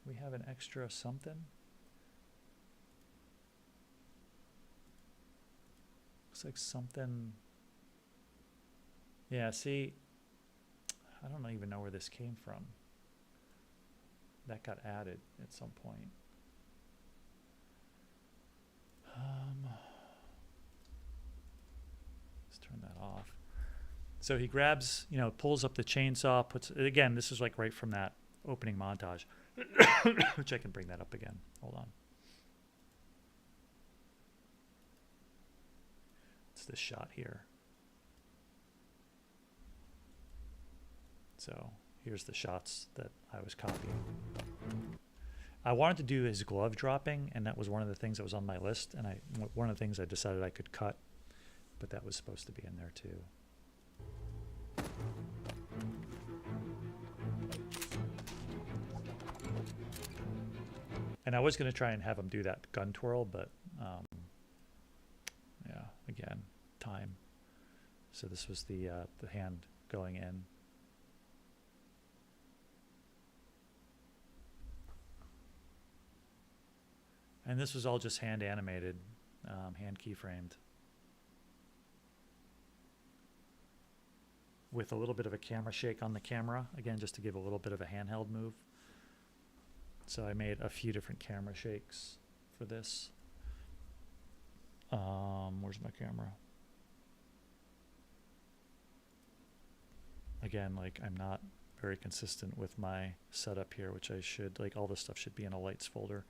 We have an extra something? Looks like something. Yeah, see, I don't even know where this came from. That got added at some point. Let's turn that off. So he grabs, pulls up the chainsaw, puts it again. This is like right from that opening montage, which I can bring that up again. Hold on. It's this shot here. So here's the shots that I was copying. I wanted to do his glove dropping, and that was one of the things that was on my list. And one of the things I decided I could cut, but that was supposed to be in there too. And I was going to try and have him do that gun twirl, but yeah, again, time. So this was the hand going in. And this was all just hand animated, hand keyframed. With a little bit of a camera shake on the camera, again, just to give a little bit of a handheld move. So I made a few different camera shakes for this. Where's my camera? Again, like I'm not very consistent with my setup here, which I should, like all this stuff should be in a lights folder.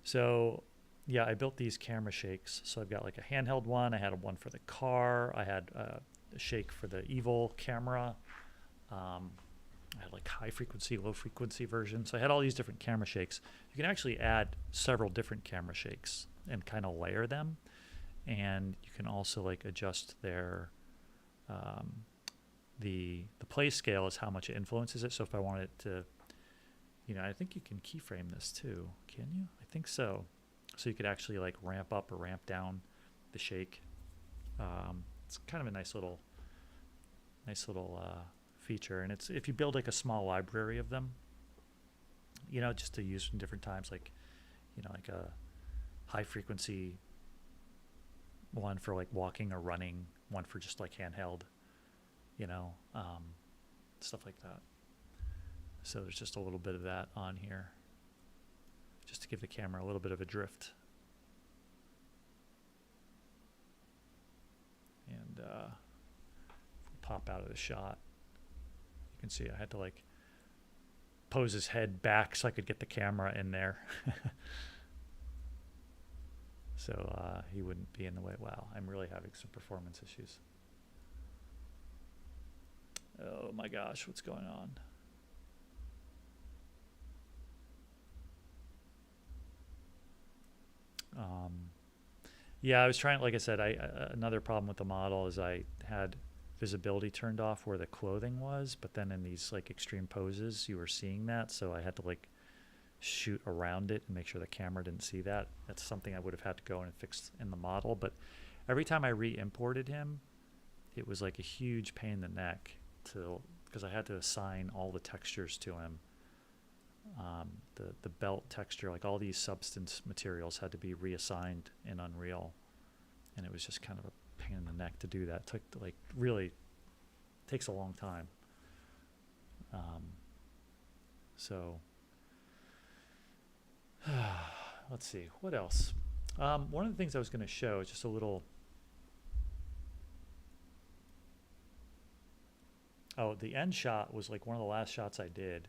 So yeah, I built these camera shakes. So I've got like a handheld one. I had one for the car. I had a shake for the Evil camera. I had like high frequency, low frequency version. So I had all these different camera shakes. You can actually add several different camera shakes and kind of layer them. And you can also like adjust their, the play scale is how much it influences it. So if I wanted it to, I think you can keyframe this too. Can you? I think so. So you could actually like ramp up or ramp down the shake. It's kind of a nice little feature. And it's if you build like a small library of them, just to use in different times, like, like a high frequency one for like walking or running, one for just like handheld, stuff like that. So there's just a little bit of that on here, just to give the camera a little bit of a drift. And if we pop out of the shot, you can see I had to like pose his head back so I could get the camera in there. So he wouldn't be in the way. Wow, I'm really having some performance issues. Oh my gosh, what's going on? Yeah, I was trying, like I said, another problem with the model is I had visibility turned off where the clothing was, but then in these like extreme poses, you were seeing that. So I had to like shoot around it and make sure the camera didn't see that. That's something I would have had to go in and fix in the model. But every time I re-imported him, it was like a huge pain in the neck because I had to assign all the textures to him. The belt texture, like all these substance materials had to be reassigned in Unreal, and it was just kind of a pain in the neck to do that. It took like really takes a long time. So let's see what else. One of the things I was going to show is just a little. Oh, the end shot was like one of the last shots I did.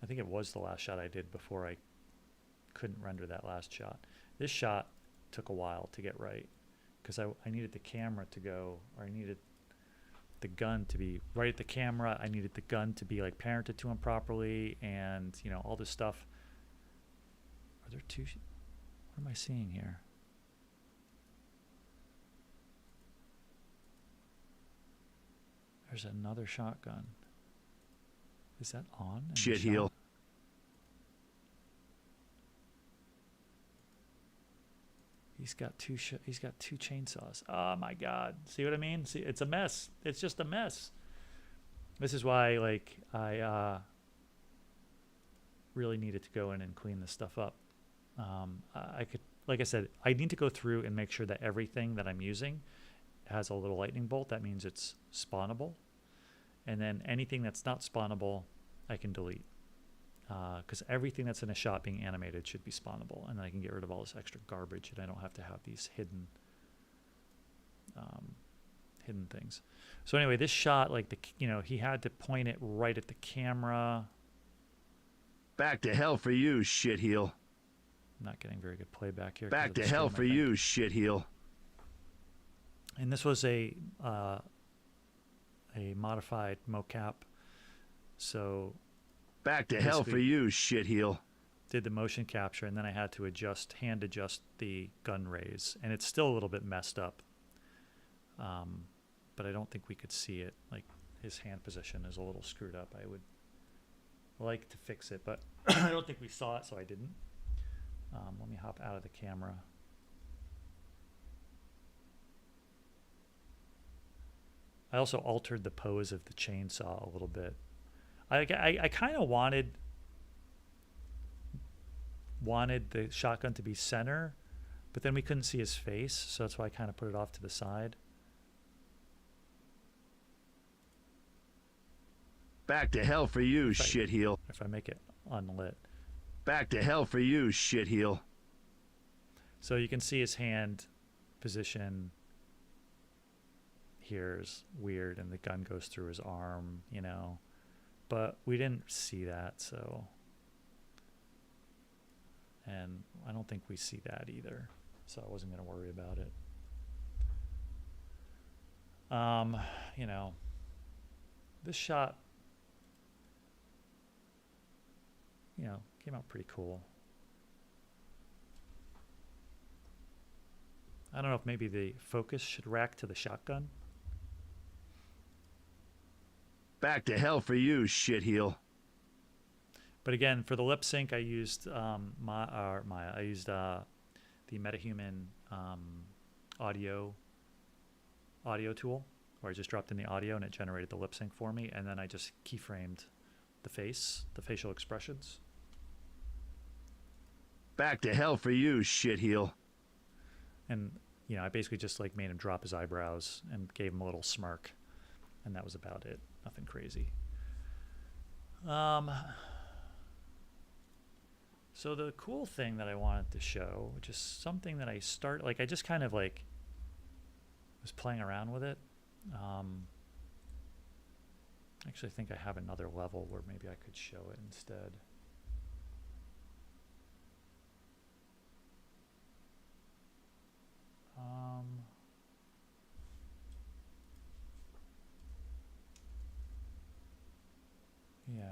I think it was the last shot I did before I couldn't render that last shot. This shot took a while to get right because I needed the camera to go, or I needed the gun to be right at the camera. I needed the gun to be like parented to him properly, and all this stuff. Are there two? What am I seeing here? There's another shotgun. Is that on? Shit heel. He's got two chainsaws. Oh my God! See what I mean? See, it's a mess. It's just a mess. This is why, like, I really needed to go in and clean this stuff up. I could, like I said, I need to go through and make sure that everything that I'm using has a little lightning bolt. That means it's spawnable. And then anything that's not spawnable, I can delete. Because everything that's in a shot being animated should be spawnable. And then I can get rid of all this extra garbage and I don't have to have these hidden things. So anyway, this shot, like, he had to point it right at the camera. Back to hell for you, shitheel. I'm not getting very good playback here. Back to hell for you, shitheel. And this was a modified mocap. So back to hell for you, shitheel. Did the motion capture, and then I had to hand adjust the gun raise, and it's still a little bit messed up. But I don't think we could see it. Like, his hand position is a little screwed up. I would like to fix it, but I don't think we saw it, so I didn't. Let me hop out of the camera. I also altered the pose of the chainsaw a little bit. I kind of wanted the shotgun to be center, but then we couldn't see his face, so that's why I kind of put it off to the side. Back to hell for you, shitheel. If I make it unlit. Back to hell for you, shitheel. So you can see his hand position here is weird, and the gun goes through his arm, But we didn't see that, so. And I don't think we see that either, so I wasn't going to worry about it. This shot, came out pretty cool. I don't know if maybe the focus should rack to the shotgun. Back to hell for you, shitheel. But again, for the lip sync, I used the MetaHuman audio tool, where I just dropped in the audio and it generated the lip sync for me, and then I just keyframed the facial expressions. Back to hell for you, shitheel. And I basically just like made him drop his eyebrows and gave him a little smirk, and that was about it. Nothing crazy. So the cool thing that I wanted to show, which is something that I just kind of was playing around with it. Actually, I think I have another level where maybe I could show it instead. Yeah.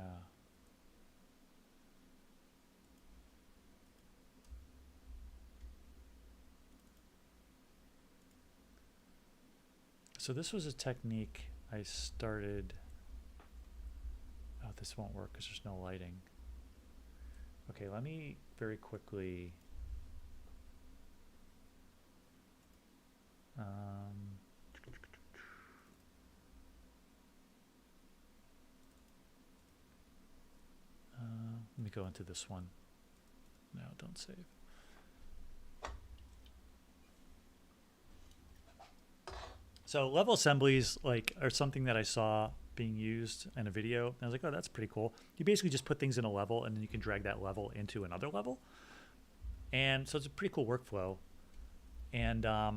So this was a technique I started. Oh, this won't work because there's no lighting. Okay, let me very quickly. Let me go into this one. No, don't save. So level assemblies are something that I saw being used in a video. And I was like, oh, that's pretty cool. You basically just put things in a level and then you can drag that level into another level. And so it's a pretty cool workflow. And I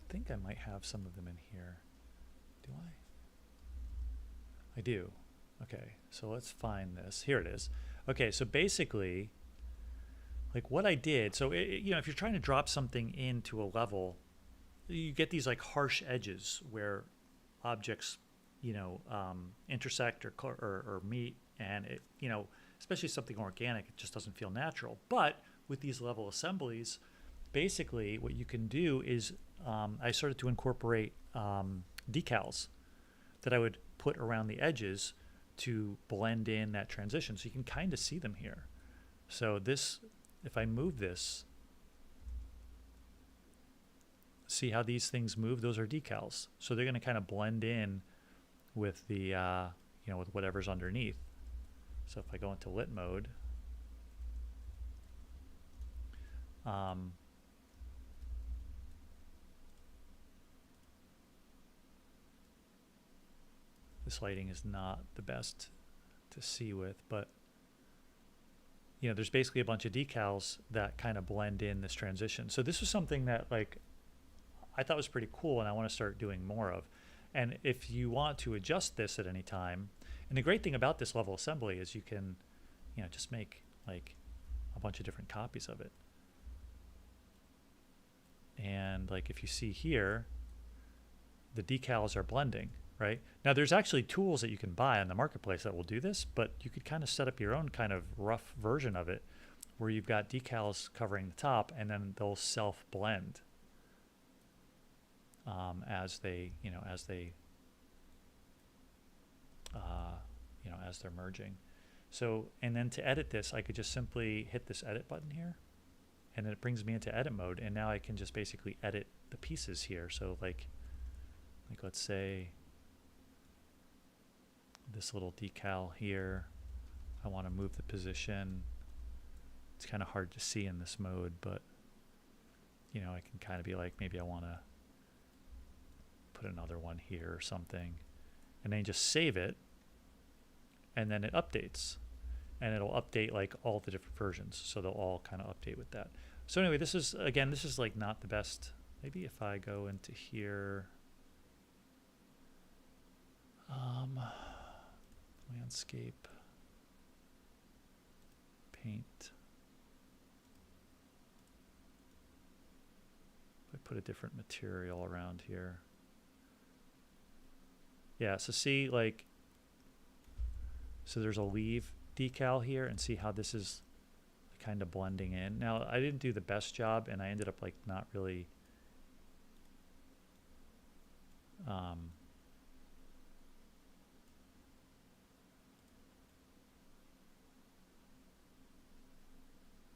think I might have some of them in here. Do I? I do. Okay, so let's find this. Here it is. Okay, so basically, what I did, so if you're trying to drop something into a level, you get these harsh edges where objects, intersect or meet, and it, especially something organic, it just doesn't feel natural. But with these level assemblies, basically what you can do is I started to incorporate decals that I would put around the edges to blend in that transition, so you can kind of see them here. So this, if I move this, see how these things move? Those are decals. So they're going to kind of blend in with the, with whatever's underneath. So if I go into lit mode, this lighting is not the best to see with, but there's basically a bunch of decals that kind of blend in this transition. So this was something that like I thought was pretty cool and I want to start doing more of. And if you want to adjust this at any time, and the great thing about this level assembly is you can, just make like a bunch of different copies of it. And like if you see here, the decals are blending, right? Now there's actually tools that you can buy on the marketplace that will do this, but you could kind of set up your own kind of rough version of it where you've got decals covering the top and then they'll self-blend as they're merging. So, and then to edit this, I could just simply hit this edit button here, and then it brings me into edit mode, and now I can just basically edit the pieces here. So like let's say this little decal here, I want to move the position. It's kind of hard to see in this mode, but I can kind of be like, maybe I want to put another one here or something, and then just save it, and then it updates, and it'll update like all the different versions, so they'll all kind of update with that. So anyway, this is like not the best. Maybe if I go into here, landscape, paint, if I put a different material around here. Yeah, so see, like, so there's a leave decal here, and see how this is kind of blending in. Now, I didn't do the best job, and I ended up like not really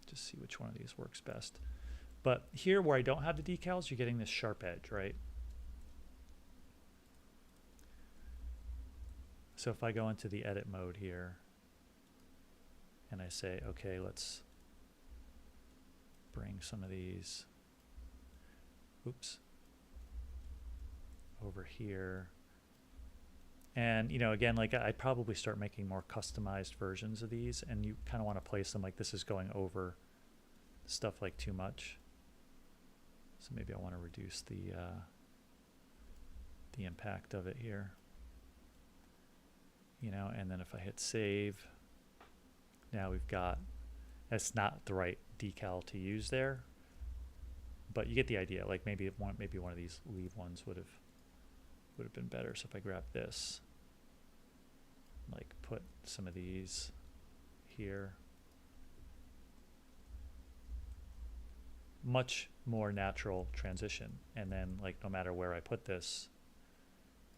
just see which one of these works best. But here where I don't have the decals, you're getting this sharp edge, right? So if I go into the edit mode here and I say, okay, let's bring some of these, over here. And, again, like I'd probably start making more customized versions of these, and you kind of want to place them like this is going over stuff like too much. So maybe I want to reduce the impact of it here. And then if I hit save, now we've got, that's not the right decal to use there, but you get the idea. Like maybe one of these leave ones would have been better. So if I grab this, like put some of these here, much more natural transition. And then like no matter where I put this,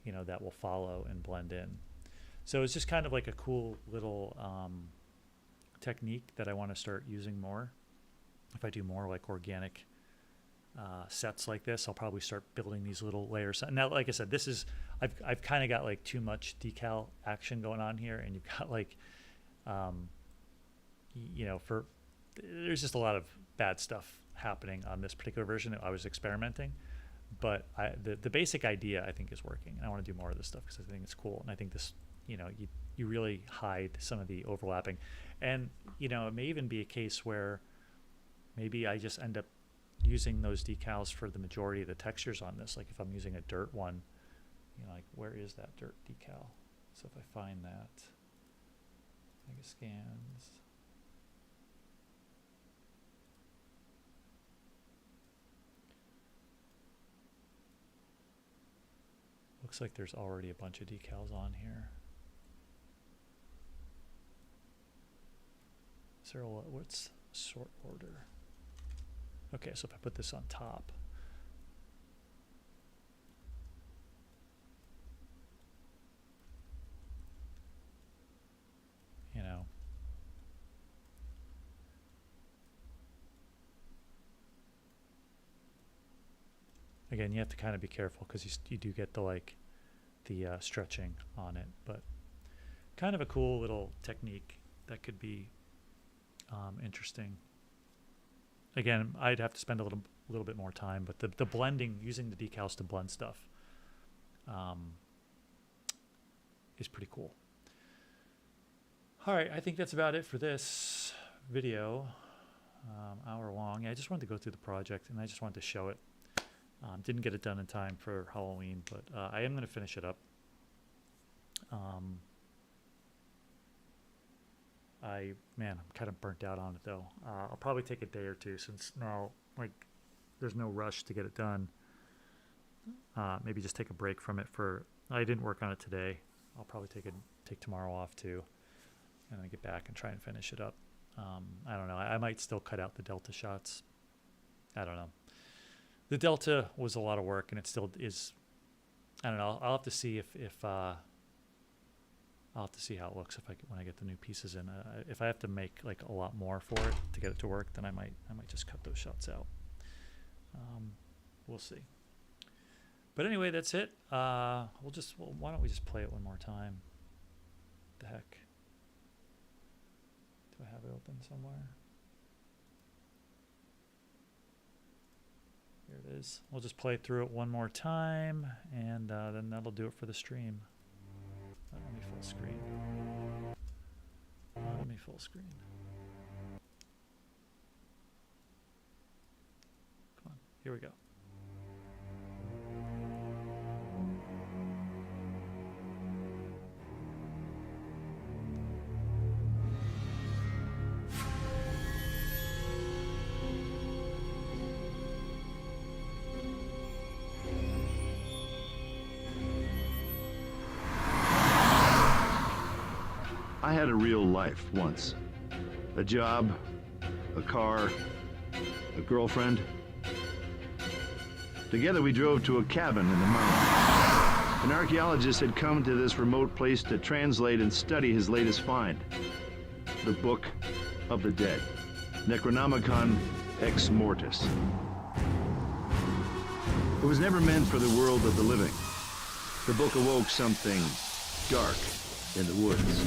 that will follow and blend in. So it's just kind of like a cool little technique that I want to start using more. If I do more like organic sets like this, I'll probably start building these little layers. Now, like I said, this is, I've kind of got like too much decal action going on here, and you've got like, there's just a lot of bad stuff happening on this particular version that I was experimenting. But the basic idea I think is working. And I want to do more of this stuff because I think it's cool, and I think this, you really hide some of the overlapping. And, it may even be a case where maybe I just end up using those decals for the majority of the textures on this. Like if I'm using a dirt one, like where is that dirt decal? So if I find that, Mega Scans. Looks like there's already a bunch of decals on here. Is there what's sort order? Okay, so if I put this on top, Again, you have to kind of be careful because you do get the stretching on it, but kind of a cool little technique that could be interesting. Again, I'd have to spend a little bit more time, but the blending, using the decals to blend stuff, is pretty cool. All right, I think that's about it for this video. Hour long. Yeah, I just wanted to go through the project and I just wanted to show it. Didn't get it done in time for Halloween, but I am going to finish it up. I'm kind of burnt out on it though. I'll probably take a day or two since now, there's no rush to get it done. Maybe just take a break from it I didn't work on it today. I'll probably take tomorrow off too, and then get back and try and finish it up. I don't know. I might still cut out the Delta shots. I don't know. The Delta was a lot of work, and it still is. I don't know. I'll have to see I'll have to see how it looks when I get the new pieces in. If I have to make a lot more for it to get it to work, then I might just cut those shots out. We'll see. But anyway, that's it. Why don't we just play it one more time? The heck. Do I have it open somewhere? Here it is. We'll just play through it one more time, and then that'll do it for the stream. Let me full screen. Let me full screen. Come on. Here we go. I had a real life once. A job, a car, a girlfriend. Together we drove to a cabin in the mountains. An archaeologist had come to this remote place to translate and study his latest find, the Book of the Dead, Necronomicon Ex Mortis. It was never meant for the world of the living. The book awoke something dark in the woods.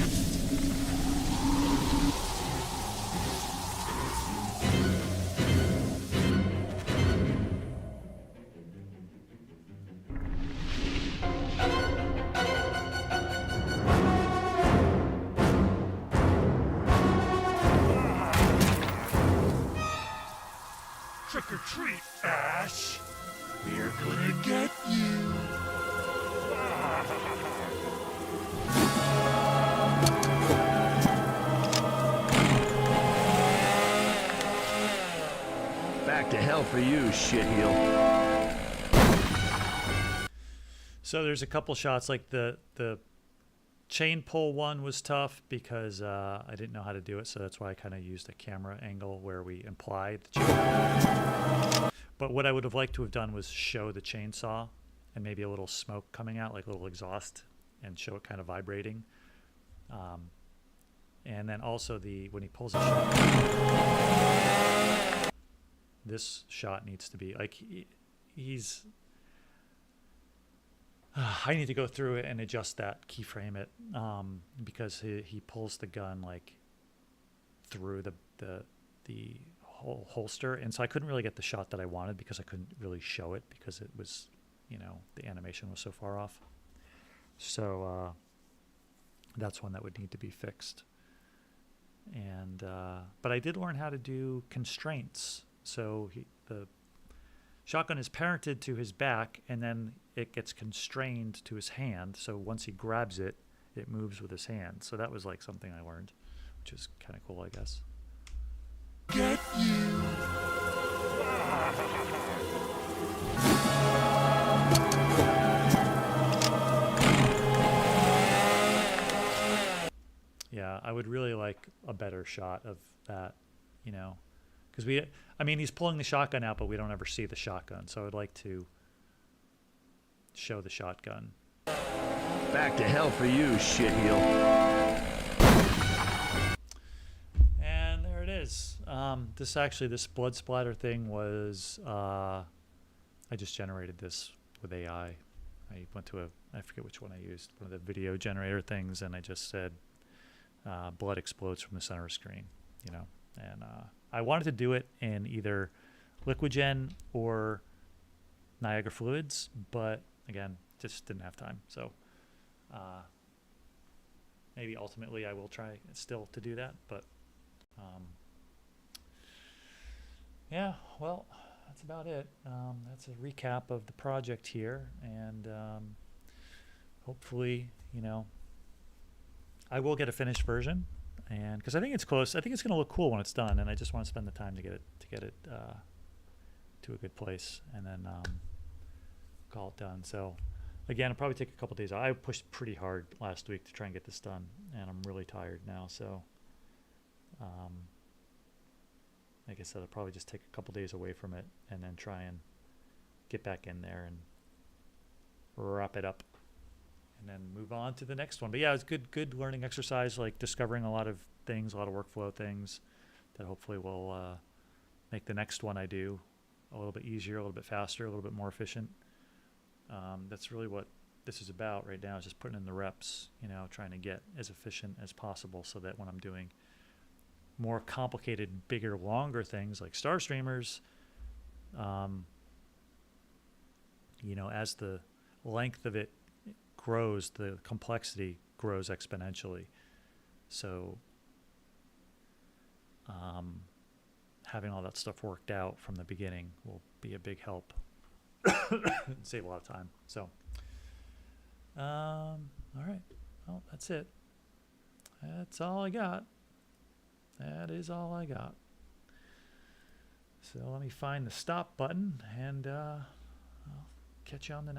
Trick or treat, Ash. We're gonna get you. Back to hell for you, shitheel. So there's a couple shots, like the chain pull one was tough because I didn't know how to do it, so that's why I kind of used a camera angle where we implied the chain. But what I would have liked to have done was show the chainsaw and maybe a little smoke coming out, like a little exhaust, and show it kind of vibrating. And then also when he pulls the shot, this shot needs to be like he's. I need to go through it and adjust that, keyframe it, because he pulls the gun through the whole holster, and so I couldn't really get the shot that I wanted because I couldn't really show it because it was, the animation was so far off. So that's one that would need to be fixed. And but I did learn how to do constraints. So the shotgun is parented to his back, and then it gets constrained to his hand. So once he grabs it, it moves with his hand. So that was like something I learned, which is kind of cool, I guess. Get you. Yeah, I would really like a better shot of that, because he's pulling the shotgun out, but we don't ever see the shotgun. So I'd like to show the shotgun. Back to hell for you, shitheel. And there it is. This blood splatter thing was I just generated this with AI. I went to I forget which one I used, one of the video generator things, and I just said, blood explodes from the center screen, you know. And I wanted to do it in either Liquigen or Niagara Fluids, but again, just didn't have time. So maybe ultimately I will try still to do that, but yeah, well, that's about it. That's a recap of the project here, and hopefully, you know, I will get a finished version, and because I think it's close. I think it's going to look cool when it's done, and I just want to spend the time to get it to a good place, and then call it done. So again, it'll probably take a couple days. I pushed pretty hard last week to try and get this done, and I'm really tired now. So like I said, I'll probably just take a couple days away from it and then try and get back in there and wrap it up and then move on to the next one. But yeah, it's good learning exercise, like discovering a lot of things, a lot of workflow things that hopefully will make the next one I do a little bit easier, a little bit faster, a little bit more efficient. That's really what this is about right now, is just putting in the reps, you know, trying to get as efficient as possible so that when I'm doing more complicated, bigger, longer things like Star Streamers, you know, as the length of it grows, the complexity grows exponentially. So having all that stuff worked out from the beginning will be a big help and save a lot of time. So, all right. Well, that's it. That's all I got. That is all I got. So let me find the stop button, and I'll catch you on the next.